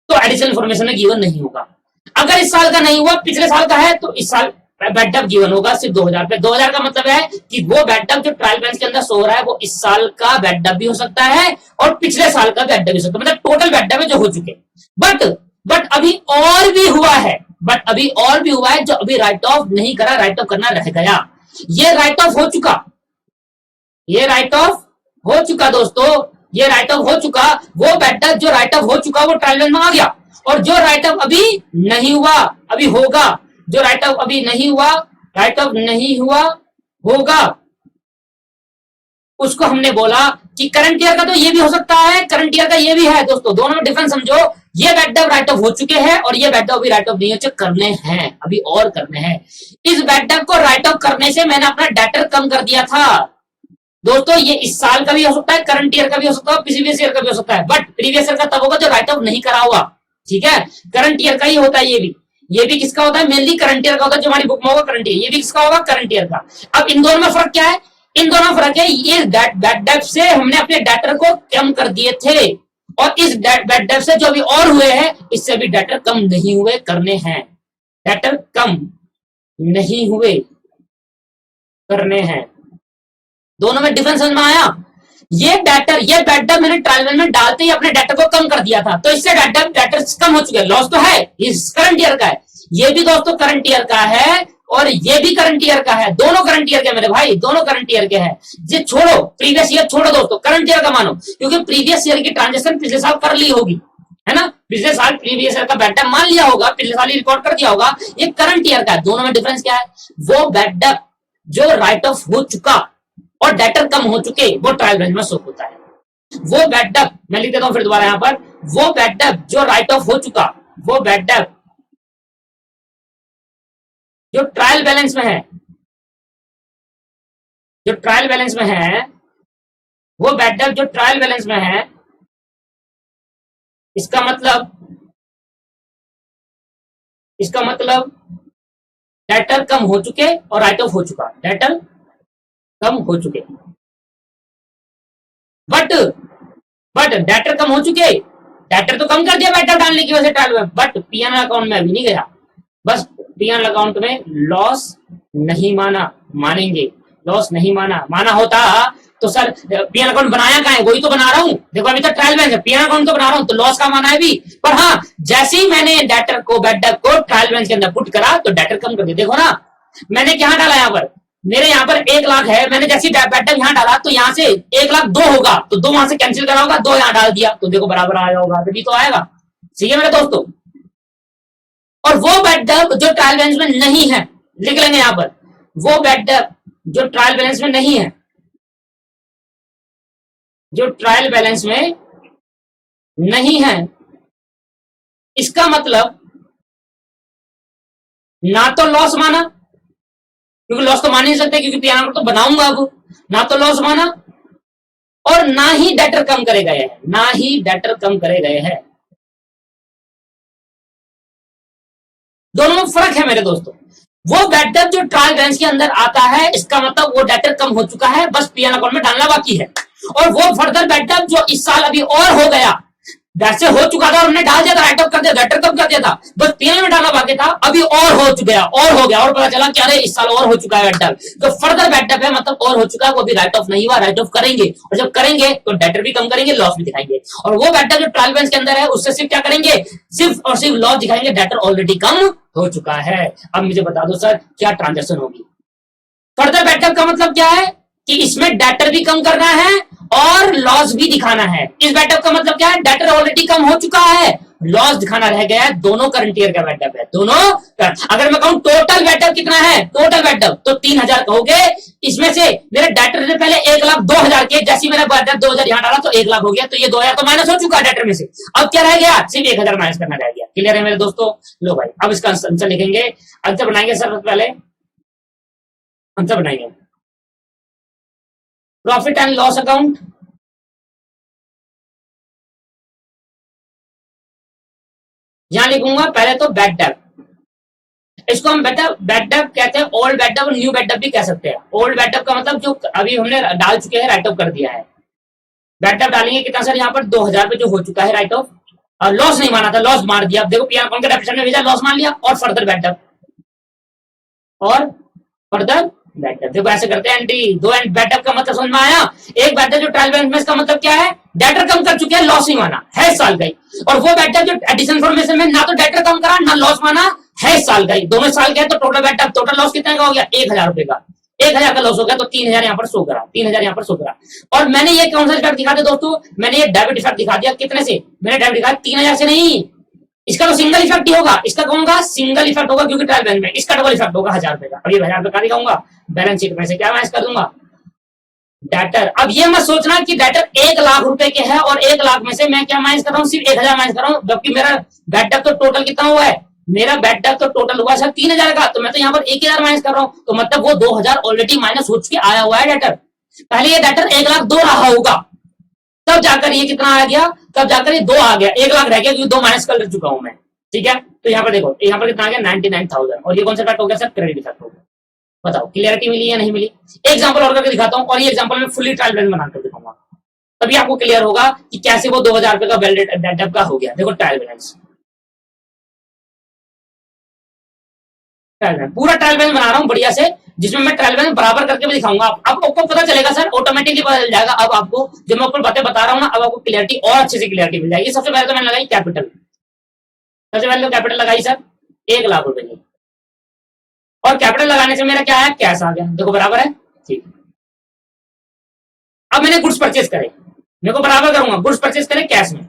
Speaker 1: तो एडिशनल इन्फॉर्मेशन में गिवन नहीं होगा, अगर इस साल का नहीं हुआ, पिछले साल का है, तो इस साल बैड डेट गिवन होगा सिर्फ 2000 पे। 2000 का मतलब है कि वो बैड डेट जो ट्रायल बैलेंस के अंदर शो हो रहा है, वो इस साल का बैड डेट भी हो सकता है और पिछले साल का बैड डेट भी हो सकता है, मतलब टोटल बैड डेट जो हो चुके। बट अभी और भी हुआ है, जो अभी राइट ऑफ नहीं करा, राइट ऑफ करना रह गया। ये राइट ऑफ हो चुका दोस्तों, ये राइट ऑफ हो चुका। वो बैड डेट जो राइट ऑफ हो चुका वो ट्रायल बैलेंस में आ गया, और जो राइट ऑफ अभी नहीं हुआ, अभी होगा, जो राइट ऑफ अभी नहीं हुआ होगा, उसको हमने बोला कि करंट ईयर का तो ये भी हो सकता है, करंट ईयर का ये भी है दोस्तों। दोनों में डिफरेंस समझो। ये बैड डेट राइट ऑफ हो चुके हैं और ये बैड डेट अभी राइट ऑफ नहीं हो, करने हैं, अभी और करने हैं। इस बैड डेट को राइट ऑफ करने से मैंने अपना डेटर कम कर दिया था दोस्तों। ये इस साल का भी हो सकता है, करंट ईयर का भी हो सकता है, प्रीवियस ईयर का भी हो सकता है, बट प्रीवियस ईयर का तब होगा जो राइट ऑफ नहीं करा हुआ, ठीक है। करंट ईयर का ही होता है ये भी किसका होता है, मेनली करंट ईयर का होता है, जो हमारी बुक में होगा करंट ईयर। ये भी किसका होगा, करंट ईयर का। अब इन दोनों में फर्क क्या है, इन दोनों में फर्क है, ये बैड डेट से हमने अपने डेटर को कम कर दिए थे, और इस बैड डेट से जो अभी और हुए हैं, इससे भी डेटर कम नहीं हुए, करने हैं। डेटर कम नहीं हुए, करने हैं। दोनों में डिफरेंस समझ में आया। ये बैड डेट मैंने ट्रायल में डालते ही अपने डेटर को कम कर दिया था, तो इससे डेटर कम हो चुके हैं। लॉस तो है, इस करंट ईयर का है, ये भी दोस्तों करंट ईयर का है, और ये भी करंट ईयर का है। दोनों करंट ईयर के मेरे भाई, दोनों करंट ईयर के हैं। ये छोड़ो, प्रीवियस ईयर छोड़ो दोस्तों, करंट ईयर का मानो, क्योंकि प्रीवियस ईयर की ट्रांजेक्शन पिछले साल कर ली होगी, है ना। पिछले साल प्रीवियस ईयर का बैड डेट मान लिया होगा, पिछले साल ही रिकॉर्ड कर दिया होगा। ये करंट ईयर का है। दोनों में डिफरेंस क्या है, वो बैड डेट जो राइट ऑफ हो चुका और डेटर कम हो चुके, वो ट्रायल बैलेंस में शो होता है। वो बैड डेट मैं लिख देता हूं फिर दोबारा यहां पर, वो बैड डेट जो राइट ऑफ हो चुका, वो बैड डेट जो ट्रायल बैलेंस में है, जो ट्रायल बैलेंस में है, वो बैड डेट जो ट्रायल बैलेंस में है, इसका मतलब डेटर कम हो चुके और राइट ऑफ हो चुका, डेटर कम हो चुके। बट डेटर कम हो चुके, डेटर तो कम कर दिया बैड डेट डालने की वजह से ट्रायल में, बट पीएनएल अकाउंट में अभी नहीं गया। बस पीएनएल अकाउंट में लॉस नहीं मानेंगे, लॉस नहीं माना होता तो सर पीएनएल अकाउंट बनाया कहां है, वही तो बना रहा हूं। देखो अभी तो ट्रायल बैलेंस है, पीएनएल अकाउंट तो बना रहा हूं, तो लॉस का माना है भी। पर हाँ, जैसे ही मैंने डेटर को बैड डेट को ट्रायल बैलेंस के अंदर पुट करा, तो डेटर कम कर दिया। देखो ना, मैंने क्या डाला यहाँ पर, मेरे यहाँ पर 1 लाख है, मैंने जैसे बैड डेट यहाँ डाला, तो यहाँ से 1 लाख 2 होगा, तो 2 वहां से कैंसिल करा होगा, 2 यहाँ डाल दिया, तो देखो बराबर आया होगा, तभी तो आएगा। ठीक है मेरे दोस्तों। और वो बैड डेट जो ट्रायल बैलेंस में नहीं है, लिख लेंगे यहां पर, वो बैड डेट जो ट्रायल बैलेंस में नहीं है, जो ट्रायल बैलेंस में नहीं है, इसका मतलब ना तो लॉस माना, क्योंकि लॉस तो मान नहीं सकते, क्योंकि पीएनएल तो बनाऊंगा अब, ना तो लॉस माना, और ना ही डेटर कम करे गए हैं, ना ही डेटर कम करे गए हैं। दोनों में फर्क है मेरे दोस्तों। वो बैड डेट जो ट्रायल बैलेंस के अंदर आता है, इसका मतलब वो डेटर कम हो चुका है, बस पीएल अकाउंट में डालना बाकी है। और वो फर्दर बैड डेट जो इस साल अभी और हो गया, वैसे हो चुका था और हमने डाल दिया था, राइट ऑफ कर दिया, डेटर कम कर दिया था, बस पीएल में डालना बाकी था, अभी और हो चुका है, और हो गया, और पता चला कि अरे इस साल और हो चुका है डेटर, तो फर्दर बैड डेट है, मतलब और हो चुका है, वो भी राइट ऑफ नहीं हुआ, राइट ऑफ करेंगे, और जब करेंगे तो डेटर भी कम करेंगे, लॉस भी दिखाएंगे। और वो बैड डेट जो ट्रायल बैलेंस के अंदर है, उससे सिर्फ क्या करेंगे, सिर्फ और सिर्फ लॉस दिखाएंगे, डेटर ऑलरेडी कम हो चुका है। अब मुझे बता दो सर, क्या ट्रांजेक्शन होगी? फर्दर बैड डेट का मतलब क्या है कि इसमें डेटर भी कम करना है और लॉस भी दिखाना है। इस बैटअप का मतलब क्या है, डेटर ऑलरेडी कम हो चुका है, लॉस दिखाना रह गया है, दोनों करंट ईयर का बैटअप है, दोनों अगर मैं कहूं टोटल बैटअप कितना है, टोटल बैटअप तो 3000 कहोगे, इसमें से मेरे डेटर से पहले 1,02,000 के, जैसे मेरा बैटअप 2000 यहां डाला तो 1 लाख हो गया, तो ये 2000 तो माइनस हो चुका है डेटर में से, अब क्या रह गया, सिर्फ 1000 माइनस करना रह गया। क्लियर है मेरे दोस्तों? लो भाई, अब इसका आंसर लिखेंगे, आंसर बनाएंगे सर, पहले आंसर बनाएंगे प्रॉफिट एंड लॉस अकाउंट, यहां लिखूंगा पहले तो बैड डेट, इसको हम बैड डेट कहते हैं, ओल्ड बैड डेट और न्यू बैड डेट भी कह सकते हैं। ओल्ड बैड डेट का मतलब जो अभी हमने डाल चुके हैं, राइट ऑफ कर दिया है। बैड डेट डालेंगे कितना सर, यहाँ पर 2000 पे जो हो चुका है राइट ऑफ, और लॉस नहीं माना था, लॉस मार दिया, अब देखो पीआर अकाउंट के डेफिनेशन में भेजा, लॉस मान लिया, और फर्दर बैड डेट, और फर्दर बैड डेट, देखो ऐसे करते हैं एंट्री, दो बैड डेट का मतलब समझ में आया। एक बैड डेट जो ट्रायल बैलेंस में, इसका मतलब क्या है, डेटर कम कर चुके हैं, लॉस नहीं माना है, इस साल का ही। और वो बैड डेट जो एडिशन इन्फॉर्मेशन में ना तो डेटर कम करा ना लॉस माना है, इस साल का ही, दोनों साल का है, तो total bad debt, total loss कितने का हो गया, 1000 रुपए का, 1000 का लॉस हो गया, तो 3000 यहाँ पर शो करा, 3000 यहाँ पर शो करा। और मैंने ये कौन सा इफेक्ट दिखा दिया दोस्तों, मैंने ये डेबिट इफेक्ट दिखा दिया, कितने से, मैंने डेबिट दिखाया 3000 से नहीं, इसका तो सिंगल इफेक्ट ही होगा, इसका कौन होगा, सिंगल इफेक्ट होगा, क्योंकि ट्रायल बैलेंस में, इसका डबल इफेक्ट होगा 1000 रुपए का। अब ये 1000 रुपए का दिखाऊंगा, बैलेंस शीट में से क्या मैच कर दूंगा, डेटर। अब ये मत सोचना कि डेटर 1 लाख रुपए के है और 1 लाख में से मैं क्या माइनस कर रहा हूँ, सिर्फ 1000 माइनस कर रहा हूँ, जबकि मेरा बैटअप तो टोटल कितना हुआ है, मेरा बैटअप तो टोटल हुआ सर 3000 का, तो मैं तो यहाँ पर 1000 माइनस कर रहा हूँ, तो मतलब वो 2000 ऑलरेडी माइनस हो चुके आया हुआ है डेटर। पहले ये डेटर 1 लाख 2 रहा होगा, तब जाकर ये कितना आ गया, तब जाकर ये 2 आ गया, 1 लाख रह गया, क्योंकि 2 माइनस कर चुका हूं मैं, ठीक है। तो यहाँ पर देखो, यहाँ पर कितना आ गया 99,000, और ये कौन सा इफेक्ट हो गया सर, क्रेडिट इफेक्ट हो गया। बताओ क्लियरिटी मिली या नहीं मिली? एग्जांपल और करके दिखाता हूँ, और ये एग्जांपल में फुली ट्रायल बैलेंस बनाकर दिखाऊंगा, तभी आपको क्लियर होगा कि कैसे वो 2000 रुपए का बैड का हो गया। देखो ट्रायल बैलेंस, पूरा ट्रायल बैलेंस बना रहा हूँ बढ़िया से, जिसमें मैं ट्रायल बैलेंस बराबर करके भी दिखाऊंगा, अब आपको पता चलेगा सर, ऑटोमेटिकली पता चल जाएगा। अब आपको जब मैं आपको बातें बता रहा हूँ ना, अब आपको क्लियरिटी और अच्छे से क्लियरिटी मिल जाएगी। सबसे पहले तो मैंने लगाई कैपिटल, सबसे पहले तो कैपिटल लगाई सर 1 लाख रुपए की, और कैपिटल लगाने से मेरा क्या है, कैश आ गया, देखो बराबर है, ठीक। अब मैंने गुड्स परचेज करे, मेरे को बराबर करूंगा, गुड्स परचेज करे कैश में,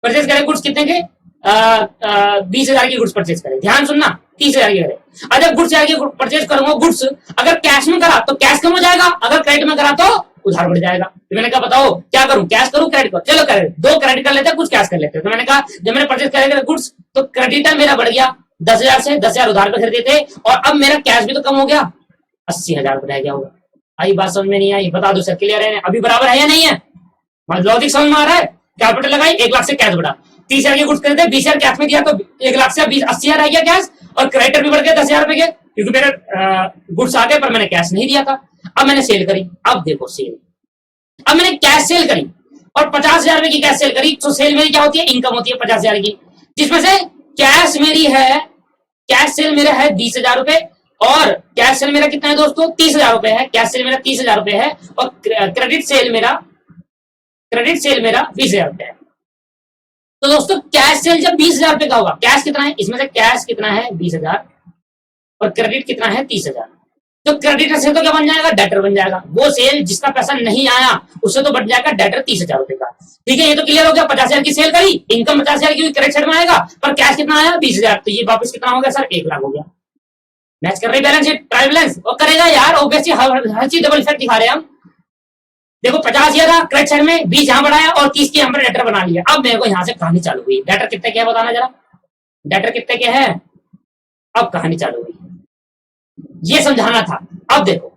Speaker 1: परचेज करे गुड्स कितने के, 20,000 की गुड्स परचेज करे, ध्यान सुनना, 30,000 की करे। और जब गुड्स की परचेज करूंगा, गुड्स अगर कैश में करा तो कैश कम हो जाएगा, अगर क्रेडिट में करा तो उधार बढ़ जाएगा। तो मैंने कहा बताओ क्या करूं, कैश करूं क्रेडिट करूं, चलो क्रेडिट, 2 क्रेडिट कर लेते हैं, कुछ कैश कर लेते हैं। तो मैंने कहा जब मैंने परचेज करेगा गुड्स, तो क्रेडिट मेरा बढ़ गया 10,000 से, 10,000 उधार पे खरीदे थे, और अब मेरा कैश भी तो कम हो गया, 80,000 रह गया होगा। आई बात समझ में नहीं आई? बता दो सर, क्लियर है? अभी बराबर है या नहीं है? लॉजिक समझ में आ रहा है? कैपिटल लगाई, 1 लाख से कैश बढ़ा, 30,000 की गुड्स खरीदे, 20,000 कैश में दिया, तो 1 लाख से 80,000 रह गया कैश, और क्रेडिटर भी बढ़ गया 10,000 रुपए के, क्योंकि मेरे गुड्स आ गए पर मैंने कैश नहीं दिया था। अब मैंने सेल करी, अब देखो सेल, अब मैंने कैश सेल करी और 50,000 रुपए की कैश सेल करी, तो सेल मेरी क्या होती है, इनकम होती है 50,000 की, जिसमें से कैश मेरी है, कैश सेल मेरा है 20,000 रुपए, और कैश सेल मेरा कितना है दोस्तों, 30,000 रुपए है, कैश सेल मेरा 30,000 रुपए है, और क्रेडिट सेल मेरा 20,000 रुपए है। तो दोस्तों कैश सेल जब 20,000 रुपए का होगा, कैश कितना है, इसमें से कैश कितना है 20,000, और क्रेडिट कितना है 30,000, तो क्रेडिटर से तो क्या बन जाएगा, डेटर बन जाएगा। वो सेल जिसका पैसा नहीं आया उससे तो बन जाएगा डेटर 30,000 रुपए का, ठीक है। ये तो क्लियर हो गया, 50,000 की सेल करी, इनकम 50,000 की क्रेडिट साइड में आएगा, पर कैश कितना आया 20,000, तो ये वापस कितना हो गया सर, 1 लाख हो गया। मैच कर रही बैलेंस शीट, ट्रायल बैलेंस, और करेगा यार, ऑब्वियसली हर चीज डबल इफेक्ट दिखा रहे हैं हम। देखो 50,000 था क्रेडिट साइड में, 20 यहां बढ़ाया, और 30 की हमने डेटर बना लिया। अब मेरे को यहां से कहानी चालू हुई, डेटर कितने के है बताना जरा, डेटर कितने के है, अब कहानी चालू हुई, ये समझाना था। अब देखो,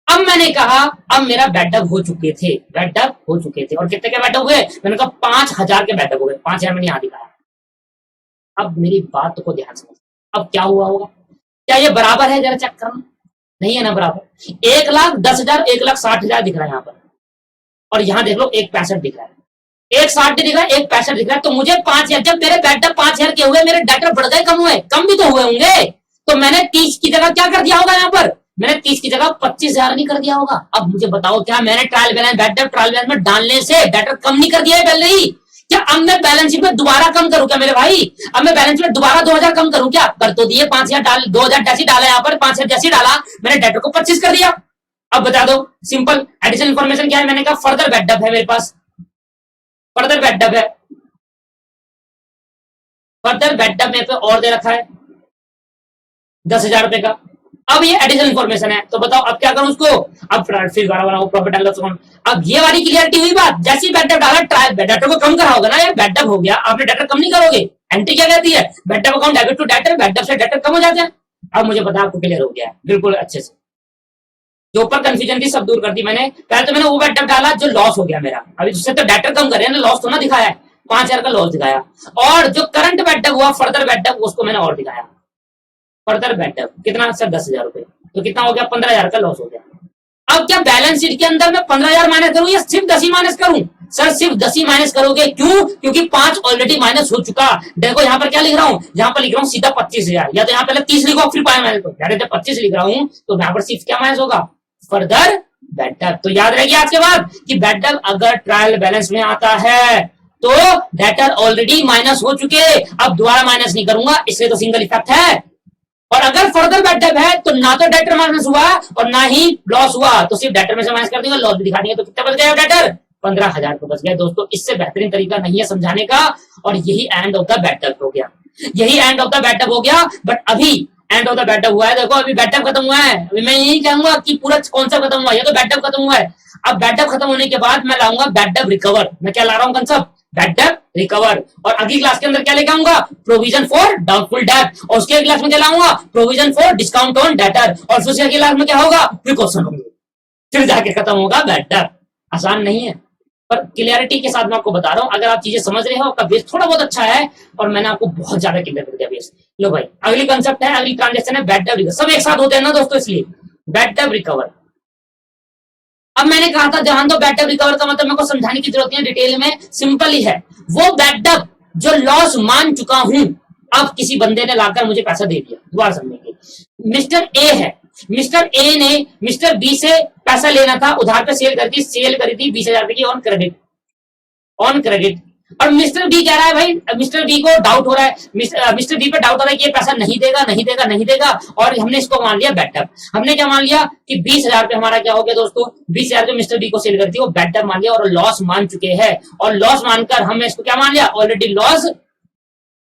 Speaker 1: अब मैंने कहा अब मेरा बैटअप हो चुके थे, बैटअप हो चुके थे, और कितने के बैटअप हुए, मैंने कहा 5,000 के बैटअप हो गए, 5,000 मैंने यहां दिखाया। अब मेरी बात को ध्यान से, अब क्या हुआ होगा, क्या ये बराबर है? जरा चेक करना, नहीं है ना बराबर। 1,10,000 1,60,000 दिख रहा है यहाँ पर, और यहाँ देख लो 1,65 दिख रहा है, 1,60 दिख रहा है, 1,65 दिख रहा है। तो मुझे 5,000, जब मेरे बैटर 5,000 के हुए, मेरे डेटर बढ़ गए कम हुए? कम भी तो हुए होंगे। तो मैंने 30 की जगह क्या कर दिया होगा? यहाँ पर मैंने 30 की जगह 25,000 नहीं कर दिया होगा। अब मुझे बताओ, क्या मैंने ट्रायल बैलेंस बैटर ट्रायल बैलेंस में डालने से डेटर कम नहीं कर दिया है पहले ही? क्या अब मैं बैलेंस शीट में दोबारा कम करूं क्या मेरे भाई? अब मैं बैलेंस शीट में दोबारा 2,000 कम करूं क्या? कर तो दिए, 5,000 डाल, 2,000 जैसे डाला, यहाँ पर 5,000 जैसे डाला, मैंने डेटर को 25 कर दिया। अब बता दो, सिंपल एडिशनल इन्फॉर्मेशन क्या है? मैंने कहा फर्दर बैकअप है मेरे पास, फर्दर बैकअप है, फर्दर बैकअप मेरे पे और दे रखा है 10,000 रुपए का। अब ये एडिशनल इन्फॉर्मेशन है, तो बताओ अब क्या करूं उसको? अब फिर बनाओ प्रॉफिट एंड लॉस अकाउंट। अब ये वाली क्लियरिटी हुई बात। जैसे ही बैकअप डाला, ट्रायल डेटर को कम करा होगा ना यार, बैकअप हो गया, आपने डेटर कम नहीं करोगे। एंट्री क्या कहती है? Backup account debit to debtor, backup से डेटर कम हो जाते हैं। अब मुझे पता आपको क्लियर हो गया है बिल्कुल अच्छे से। जो ऊपर कंफ्यूजन थी सब दूर कर दी मैंने। पहले तो मैंने वो बैकअप डाला जो लॉस हो गया मेरा, अभी उससे तो डेटर कम करे ना, लॉस तो ना दिखाया है, 5,000 का लॉस दिखाया। और जो करंट बैकअप हुआ फर्दर बैकअप, उसको मैंने और दिखाया। फर्दर बैकअप कितना सर? 10,000 रुपए, तो कितना हो गया? 15,000 का लॉस हो गया। अब क्या बैलेंस शीट के अंदर मैं 15,000 माइनस करूं या सिर्फ 10 ही माइनस करूं? सर सिर्फ 10 ही माइनस करोगे। क्यों? क्योंकि 5 ऑलरेडी माइनस हो चुका। देखो यहाँ पर क्या लिख रहा हूं, यहाँ पर लिख रहा हूं सीधा 25,000, या तो यहाँ पहले 30 लिखो फिर 5 माइनस करो। जब 25 लिख रहा हूं तो यहाँ पर सिर्फ क्या माइनस होगा? Further backup. तो याद रहेगी आज के बाद कि बैकअप अगर ट्रायल बैलेंस में आता है तो डेटर ऑलरेडी माइनस हो चुके, अब दोबारा माइनस नहीं करूंगा, इसलिए तो सिंगल इफेक्ट है। और अगर फर्दर बैकअप है तो ना तो डेटर माइनस हुआ और ना ही लॉस हुआ, तो सिर्फ डेटर में से माइनस कर देंगे, लॉस भी दिखा देंगे, तो कितना बच गया डेटर? 15,000 को बच गया। दोस्तों इससे बेहतरीन तरीका नहीं है समझाने का, और यही एंड ऑफ द बैकअप हो गया, यही एंड ऑफ द बैकअप हो गया। बट अभी एंड ऑफ द बैकअप हुआ है, देखो अभी बैकअप खत्म हुआ है। अभी मैं यही कहूंगा कि पूरा कॉन्सेप्ट खत्म हुआ है, ये तो बैकअप खत्म हुआ है। अब बैकअप खत्म होने के बाद मैं लाऊंगा बैकअप रिकवर। मैं क्या ला रहा हूँ कंसेप्ट? Backup recover. और अगली क्लास के अंदर क्या लेके आऊंगा? Provision for doubtful debt. और उसके क्लास में क्या लाऊंगा? Provision for discount on debtor. और फिर अगली क्लास में क्या होगा? प्रिकॉशन होंगे, फिर जाके खत्म होगा बैकअप। आसान नहीं है, पर क्लियरिटी के साथ मैं आपको बता रहा हूं। अगर आप चीजें समझ रहे हो, आपका बेस थोड़ा बहुत अच्छा है, और मैंने आपको बहुत ज्यादा क्लियर कर दिया बेस। लो भाई अगली कंसेप्ट है, अगली ट्रांजेक्शन है बैकअप रिकवर। सब एक साथ होते हैं ना दोस्तों, इसलिए बैकअप रिकवर। अब मैंने कहा था ध्यान दो, बैकअप रिकवर का मतलब मेरे को समझाने की जरूरत नहीं है, डिटेल में सिंपल ही है। वो बैकअप जो लॉस मान चुका हूं, अब किसी बंदे ने लाकर मुझे पैसा दे दिया। दोबारा समझेंगे, मिस्टर ए है, मिस्टर ए ने मिस्टर बी से पैसा लेना था, उधार पे सेल करी थी 20,000 रुपए की ऑन क्रेडिट, ऑन क्रेडिट। और मिस्टर बी कह रहा है भाई, मिस्टर बी को डाउट हो रहा है, मिस्टर बी पे डाउट हो रहा है कि ये पैसा नहीं देगा नहीं देगा नहीं देगा, और हमने इसको मान लिया बैकअप। हमने क्या मान लिया कि 20,000 रुपए हमारा क्या हो गया दोस्तों? 20,000 जो मिस्टर बी को सेल करती है वो बैकअप मान लिया, और लॉस मान चुके हैं। और लॉस मानकर हमने इसको क्या मान लिया? ऑलरेडी लॉस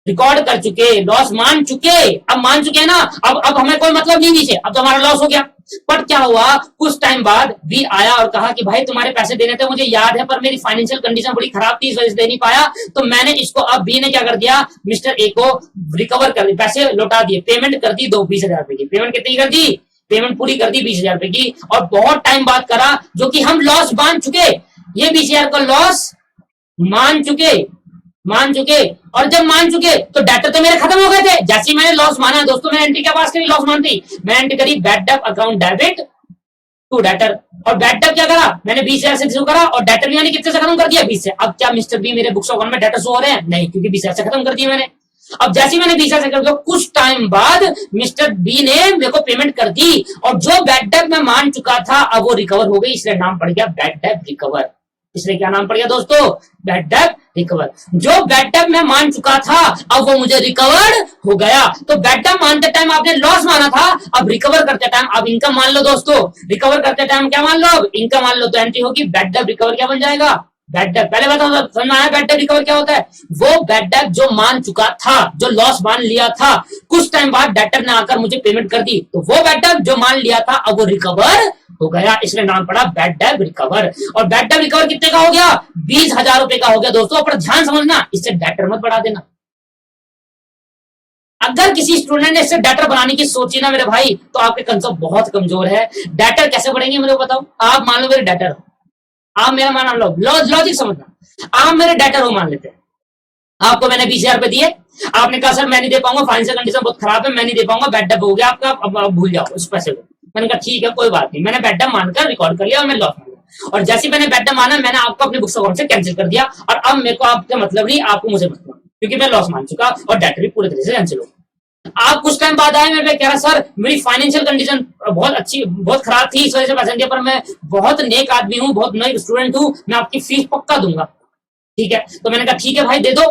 Speaker 1: रिकॉर्ड कर चुके, लॉस मान चुके। अब मान चुके हैं ना, अब हमें कोई मतलब नहीं नीचे, अब तो हमारा लॉस हो गया। पर क्या हुआ, कुछ टाइम बाद बी आया और कहा कि भाई तुम्हारे पैसे देने थे मुझे याद है, पर मेरी फाइनेंशियल कंडीशन बड़ी खराब थी, इस वजह से दे नहीं पाया। तो मैंने इसको, अब बी ने क्या कर दिया, मिस्टर ए को रिकवर कर दिया, पैसे लौटा दिए, पेमेंट कर दी 20,000 रुपए की। पेमेंट कितनी कर दी? पेमेंट पूरी कर दी 20,000 रुपए की। और बहुत टाइम बाद करा, जो कि हम लॉस मान चुके, ये 20,000 का लॉस मान चुके, और जब मान चुके तो डेटर तो मेरे खत्म हो गए थे। जैसे ही मैंने लॉस माना दोस्तों, मैंने एंट्री क्या पास करी? लॉस मानती मैं एंट्री करी backup account debit to debtor. और बैकअप क्या करा? मैंने 20,000 से शुरू करा, और डेटर भी मैंने कितने से खत्म कर दिया? 20 से। अब क्या मिस्टर बी मेरे बुक्स अकाउंट में डेटर शो हो रहे हैं? नहीं, क्योंकि 20,000 से खत्म कर दिया मैंने। अब जैसे ही मैंने 20,000 से कर दिया, कुछ टाइम बाद मिस्टर बी ने मेरे को पेमेंट कर दी, और जो बैकअप मैं मान चुका था अब वो रिकवर हो गई, इसलिए नाम पड़ गया बैकअप रिकवर। इसलिए क्या नाम पड़ गया दोस्तों? Backup recover. जो बैकअप मैं मान चुका था अब वो मुझे रिकवर हो गया। तो बैकअप मानते टाइम आपने लॉस माना था, अब रिकवर करते टाइम आप इनकम मान लो दोस्तों। रिकवर करते टाइम क्या मान लो? अब इनकम मान लो। तो एंट्री होगी बैकअप रिकवर, क्या बन जाएगा? बैकअप। पहले बताओ समझ में आया बैकअप रिकवर क्या होता है? वो बैकअप जो मान चुका था, जो लॉस मान लिया था, कुछ टाइम बाद डेटर ने आकर मुझे पेमेंट कर दी, तो वो बैकअप जो मान लिया था अब वो रिकवर हो गया, इसलिए नाम पड़ा बैकअप रिकवर। और बैकअप रिकवर कितने का हो गया? 20,000 रुपए का हो गया दोस्तों। पर ध्यान समझना, इससे डेटर मत बढ़ा देना। अगर किसी स्टूडेंट ने इससे डेटर बनाने की सोची ना मेरे भाई, तो आपके कंसेप्ट बहुत कमजोर है। डेटर कैसे बढ़ेंगे मुझे बताओ। आप मान लो मेरे डेटर, आप मेरा मान लो, लॉजिक समझना, आप मेरे डेटर हो मान लेते हैं। आपको मैंने 20,000 रुपए दिए, आपने कहा सर मैं नहीं दे पाऊंगा, फाइनेंशियल कंडीशन बहुत खराब है, मैं नहीं दे पाऊंगा, बैड डेट हो गया आपका, अब भूल जाओ उस पैसे को। मैंने कहा ठीक है कोई बात नहीं, मैंने बैड डेट मानकर रिकॉर्ड कर लिया और मैं लॉस मान लिया। और जैसे मैंने बैड डेट माना, मैंने आपको अपने बुक्स अकाउंट से कैंसिल कर दिया, और अब मेरे को आपसे मतलब नहीं, आपको मुझे मतलब, क्योंकि मैं लॉस मान चुका और डेट भी पूरी तरह से कैंसिल हो। आप कुछ टाइम बाद आए, मैं कह रहा सर मेरी फाइनेंशियल कंडीशन बहुत अच्छी, बहुत खराब थी, इस वजह से पैसे दिया, पर मैं बहुत नेक आदमी हूँ, बहुत नई स्टूडेंट हूँ, मैं आपकी फीस पक्का दूंगा। ठीक है, तो मैंने कहा ठीक है भाई दे दो।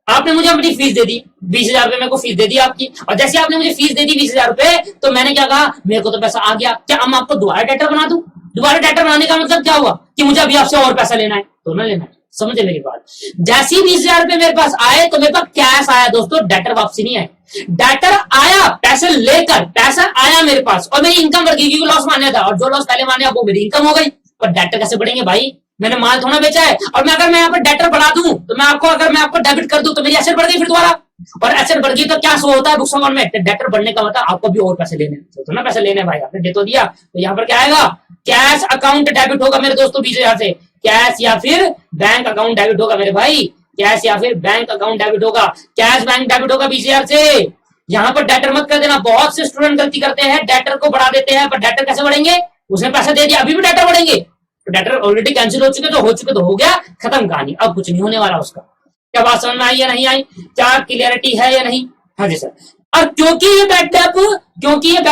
Speaker 1: आपने मुझे अपनी फीस दे दी, 20,000 रुपए मेरे को फीस दे दी आपकी, और जैसे आपने मुझे फीस दे दी 20,000 रुपए, तो मैंने क्या कहा, मेरे को तो पैसा आ गया, क्या अब मैं आपको दोबारा डेटर बना दूं? दोबारा डेटर बनाने का मतलब क्या हुआ कि मुझे अभी आपसे और पैसा लेना है, तो ना लेना है। समझे मेरी बात? जैसे ही 20,000 रुपए मेरे पास आए, तो मेरे पास कैश आया दोस्तों, डेटर वापसी नहीं आए। डेटर आया पैसे लेकर, पैसा आया मेरे पास, और मेरी इनकम बढ़ गई, क्योंकि लॉस मानने था, और जो लॉस पहले माने वो मेरी इनकम हो गई। पर डेटर कैसे बढ़ेंगे भाई? मैंने माल थोड़ा बेचा है, और मैं अगर मैं यहाँ पर डेटर बढ़ा दूं, तो मैं आपको, अगर मैं आपको डेबिट कर दूं, तो मेरी एसेट बढ़ गई फिर दोबारा, और एसेट बढ़ गई तो क्या शो होता है बुक्स अकाउंट में? डेटर बढ़ने का मतलब आपको भी और पैसे लेने, तो ना पैसे लेने भाई, आपने दे तो दिया, तो यहाँ पर क्या आएगा, कैश अकाउंट डेबिट होगा मेरे दोस्तों 20,000 से, कैश या फिर बैंक अकाउंट डेबिट होगा मेरे भाई, कैश या फिर बैंक अकाउंट डेबिट होगा, कैश बैंक डेबिट होगा 20,000 से। यहाँ पर डेटर मत कर देना, बहुत से स्टूडेंट गलती करते हैं, डेटर को बढ़ा देते हैं, पर डेटर कैसे बढ़ेंगे? उसने पैसा दे दिया, अभी भी डेटर बढ़ेंगे, तो डेटर ऑलरेडी कैंसिल हो चुके, तो हो चुके तो हो गया, खत्म कहानी, अब कुछ नहीं होने वाला उसका। क्या बात समझ में आई या नहीं आई? क्या क्लियरिटी है या नहीं? हाँ जी सर। और क्योंकि ये बैड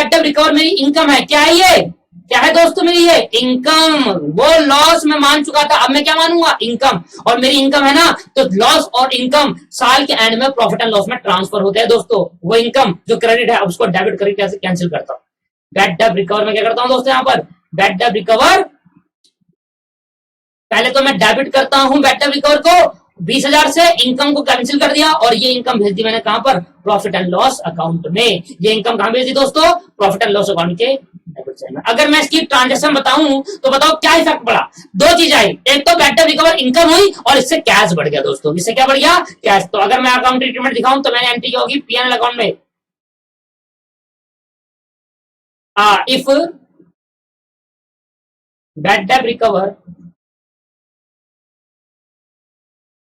Speaker 1: डेट रिकवर मेरी इनकम है, क्या है ये? क्या है दोस्तों मेरी ये इनकम? वो लॉस मैं मान चुका था, अब मैं क्या मानूंगा? इनकम। और मेरी इनकम है ना, तो लॉस और इनकम साल के एंड में प्रॉफिट एंड लॉस में ट्रांसफर होते हैं दोस्तों। वो इनकम जो क्रेडिट है, उसको डेबिट करके कैसे कैंसिल करता हूँ। बैड डेट रिकवर में क्या करता हूँ दोस्तों, यहाँ पर बैड डेट रिकवर, पहले तो मैं डेबिट करता हूं बैड डेट रिकवर को 20,000 से, इनकम को कैंसिल कर दिया, और ये इनकम भेज दी मैंने कहां पर? प्रॉफिट एंड लॉस अकाउंट में। ये इनकम कहां भेज दी दोस्तों? प्रॉफिट एंड लॉस अकाउंट के डेबिट साइड में। अगर मैं इसकी ट्रांजेक्शन बताऊं, तो बताओ क्या इफेक्ट पड़ा? दो चीज आई, एक तो बैड डेट रिकवर इनकम हुई, और इससे कैश बढ़ गया दोस्तों। इससे क्या बढ़ गया? कैश। तो अगर मैं अकाउंट ट्रीटमेंट दिखाऊं, तो मैंने एंट्री की होगी पीएनएल अकाउंट में, if bad debt recover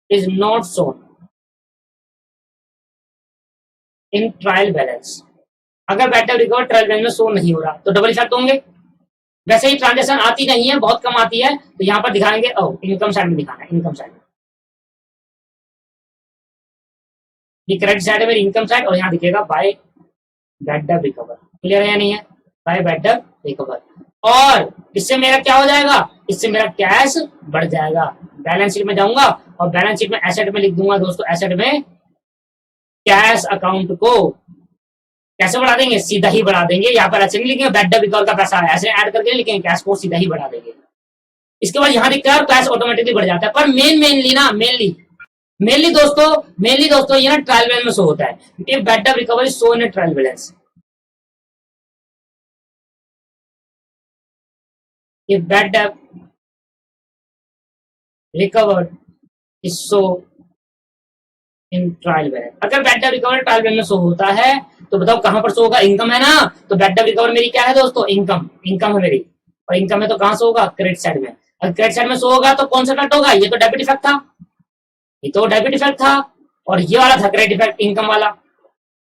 Speaker 1: is not shown in trial balance. अगर bad debt recover trial balance में शो नहीं हो रहा, तो डबल इफेक्ट होंगे। वैसे ही ट्रांजेक्शन आती नहीं है, बहुत कम आती है, तो यहां पर दिखाएंगे, इनकम साइड में दिखाना है, इनकम साइड में, ये क्रेडिट साइड है मेरी इनकम साइड, और यहाँ दिखेगा by bad debt recover. Clear है या नहीं है? By bad debt recover. और इससे मेरा क्या हो जाएगा? इससे मेरा कैश बढ़ जाएगा। बैलेंस शीट में जाऊंगा, और बैलेंस शीट में एसेट में लिख दूंगा दोस्तों, एसेट में कैश अकाउंट को कैसे बढ़ा देंगे? सीधा ही बढ़ा देंगे। यहाँ पर ऐसे नहीं लिखेंगे बैड डेट रिकवर का पैसा है, ऐसे ऐड करके लिखेंगे, कैश को सीधा ही बढ़ा देंगे। इसके बाद यहाँ दिखता है कैश ऑटोमेटिकली बढ़ जाता है। पर मेनली दोस्तों ये ना ट्रायल बैलेंस में शो होता है। If bad debt recover is show in trial balance, if bad debt recovered is show in trial balance. अगर bad debt recover trial balance में शो होता है, तो बताओ कहां पर शो होगा? इनकम है ना, तो बैड डेट रिकवर मेरी क्या है दोस्तों? इनकम है मेरी, और इनकम है तो कहां शो होगा? क्रेडिट साइड में। अगर क्रेडिट साइड में शो होगा, तो कौन सा कट होगा? ये तो डेबिट इफेक्ट था, ये तो डेबिट इफेक्ट था, और ये वाला था क्रेडिट इफेक्ट, इनकम वाला।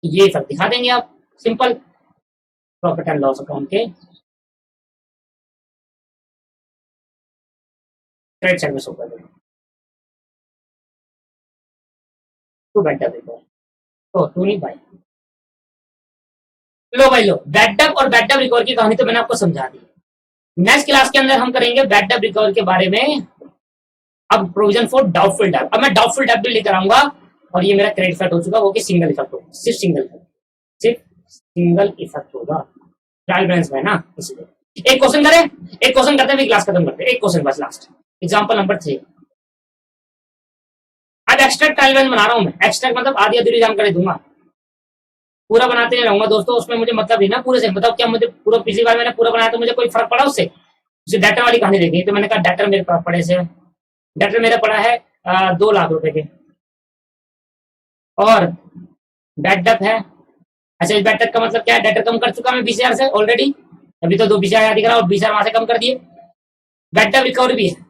Speaker 1: ये इफेक्ट दिखा देंगे आप, simple. Profit and loss account के क्रेडिट साइड में शो कर देंगे। तो बैड डेट रिकवर, तो टू नहीं भाई, लो भाई लो, बैड डेट और बैड डेट रिकवर की कहानी तो मैंने आपको समझा दी। नेक्स्ट क्लास के अंदर हम करेंगे बैड डेट रिकवर के बारे में। अब प्रोविजन फॉर डाउटफुल डेट, अब मैं डाउटफुल डेट भी लेकर आऊंगा, और ये मेरा क्रेडिट इफेक्ट हो चुका, वो कि सिंगल इफेक्ट होगा, सिर्फ सिंगल इफेक्ट होगा ट्रायल बैलेंस में ना, इसलिए। एक क्वेश्चन करें, एक क्वेश्चन करते हैं, क्लास खत्म करते हैं, एक क्वेश्चन बस लास्ट, एग्जांपल नंबर 3। अब एक्स्ट्रैक्ट ट्रायल बैलेंस बना रहा हूं मैं, एक्स्ट्रैक्ट मतलब आधी अधूरी जानकारी दूंगा, पूरा बनाते नहीं रहूंगा दोस्तों, उसमें मुझे मतलब नहीं ना पूरे से। बताओ क्या मुझे पूरा, पिछली बार मैंने पूरा बनाया तो मुझे कोई फर्क पड़ा उससे? उसे डेटर वाली कहानी देखी, तो मैंने कहा डेटर मेरे पास पड़े से, डेटर मेरा पड़ा है 2 लाख रुपए के, और बैड डेट है। अच्छा, इस बैड डेट का मतलब क्या है? डेटर कम कर चुका मैं 20,000 से ऑलरेडी, अभी तो 20,000 दिख रहा, और 20,000 वहां से कम कर दिए। बैड डेट रिकवर भी है,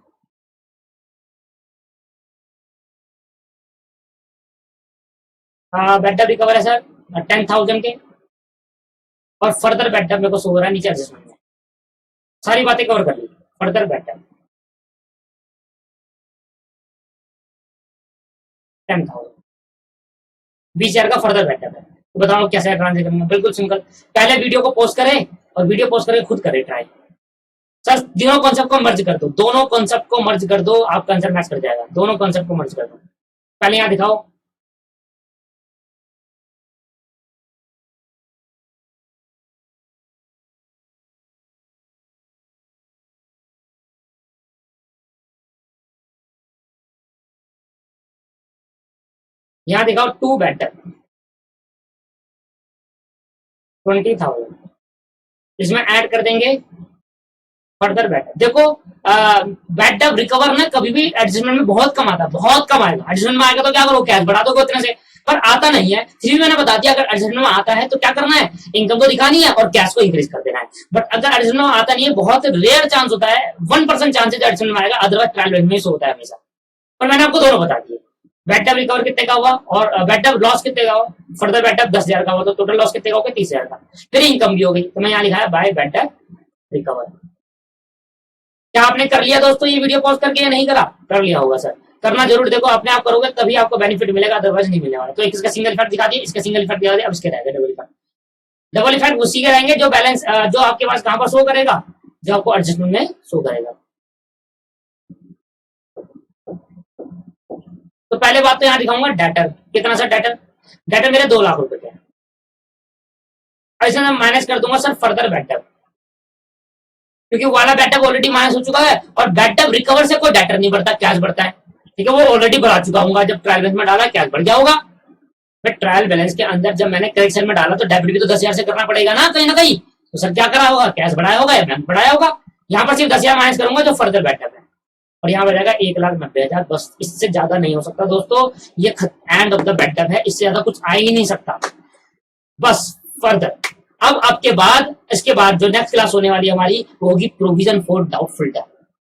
Speaker 1: बेड डेप रिकवर है सर 10,000 के, और फर्दर बेड डेप मेरे को शो हो रहा है नीचे एडजस्टमेंट में। सारी बातें कवर कर ली। फर्दर बेड डेप 10,000 20,000 का फर्दर बेड डेप है। तो बताओ कैसे ट्रांजेक्शन करना, बिल्कुल सिंपल। पहले वीडियो को पोस्ट करें और वीडियो पोस्ट करके खुद करें ट्राई। सर दोनों कॉन्सेप्ट को मर्ज कर दो, दोनों कॉन्सेप्ट को मर्ज कर दो, आपका आंसर मैच कर जाएगा। दोनों कॉन्सेप्ट को मर्ज कर दो। पहले यहाँ दिखाओ, यहाँ दिखाओ 2 बेड डेप 20,000, इसमें ऐड कर देंगे फर्दर बेड डेप। देखो बेड डेप रिकवर ना कभी भी एडजस्टमेंट में बहुत कम आता है, बहुत कम आएगा। एडजस्टमेंट में आएगा तो क्या करो, कैश बढ़ा दोगे उतने से, पर आता नहीं है। फिर भी मैंने बता दिया अगर एडजस्टमेंट में आता है तो क्या करना है, इनकम को दिखानी है और कैश को इंक्रीज कर देना है। बट अगर एडजस्टमेंट में आता नहीं है, बहुत रेयर चांस होता है, 1% चांसेज एडजस्टमेंट में आएगा, अदरवाइज ट्रायल बैलेंस में होता है हमेशा। पर मैंने आपको दोनों बता दिए, बेड डेप रिकवर कितने का हुआ और बेड डेप लॉस कितने का हुआ। फर्दर बेड डेप 10,000 का हुआ तो टोटल लॉस कितने का होगा, 30,000 का। फिर इनकम भी हो गई, तो मैं यहाँ लिखा है बाय बेड डेप रिकवर। क्या आपने कर लिया दोस्तों ये वीडियो पॉज करके या नहीं करा? कर लिया होगा सर, करना जरूर। देखो अपने आप करोगे तभी आपको बेनिफिट मिलेगा, अदरवाइज नहीं मिलने वाला। तो इसका सिंगल इफेक्ट दिखा दिया, इसका सिंगल इफेक्ट दिखा दिया, अब इसके रहेगा डबल इफेक्ट। डबल इफेक्ट उसी के रहेंगे जो बैलेंस जो आपके पास कहां पर शो करेगा, जो आपको एडजस्टमेंट में शो करेगा। तो पहले बात तो यहाँ दिखाऊंगा डेटर कितना सर, डेटर मेरे 2 लाख रुपए के, ऐसे मैं माइनस कर दूंगा सर फर्दर बेड डेप, क्योंकि वाला बेड डेप ऑलरेडी माइनस हो चुका है और बेड डेप रिकवर से कोई डेटर नहीं बढ़ता, कैश बढ़ता है। ठीक है, वो ऑलरेडी बढ़ा चुका हूँ, जब ट्रायल बैलेंस में डाला कैश बढ़ गया होगा। फिर ट्रायल बैलेंस के अंदर जब मैंने करेक्शन में डाला तो डेबिट भी तो 10,000 से करना पड़ेगा ना कहीं ना कहीं। तो सर क्या करा होगा, कैश बढ़ाया होगा या बैंक बढ़ाया होगा। यहाँ पर सिर्फ 10,000 माइनस करूंगा जो फर्दर बेड डेप है, और यहाँ पर जाएगा 1,90,000, बस इससे ज्यादा नहीं हो सकता दोस्तों। ये end of the bad debt है, इससे ज्यादा कुछ आ ही नहीं सकता। बस फर्दर अब आपके बाद इसके बाद जो नेक्स्ट क्लास होने वाली हमारी वो होगी provision for doubtful date,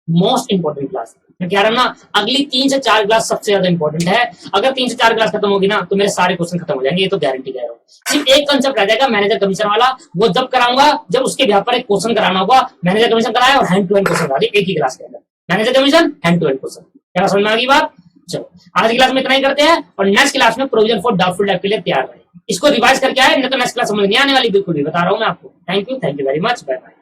Speaker 1: most important class. मैं कह रहा हूं ना अगली 3 से 4 क्लास सबसे ज्यादा इंपॉर्टेंट है। अगर 3 से 4 क्लास खत्म होगी ना तो मेरे सारे क्वेश्चन खत्म हो जाएंगे, ये तो गारंटी कह रहा हूँ। सिर्फ एक कंसेप्ट रह जाएगा मैनेजर कमीशन वाला, वो जब कराऊंगा जब उसके बिहाफ पर एक क्वेश्चन कराना होगा। मैनेजर कमीशन कराया और हैंड टू हैंड क्वेश्चन करा दिए एक ही क्लास के अंदर, manager commission hand to hand question. क्या समझ में आ गई बात? चलो आज की क्लास में इतना ही करते हैं और नेक्स्ट क्लास में प्रोविजन फॉर डाउटफुल डेट के लिए तैयार रहे। इसको रिवाइज करके आए, नहीं तो नेक्स्ट क्लास समझ नहीं आने वाली, बिल्कुल भी बता रहा हूं मैं आपको। Thank you very much, bye bye.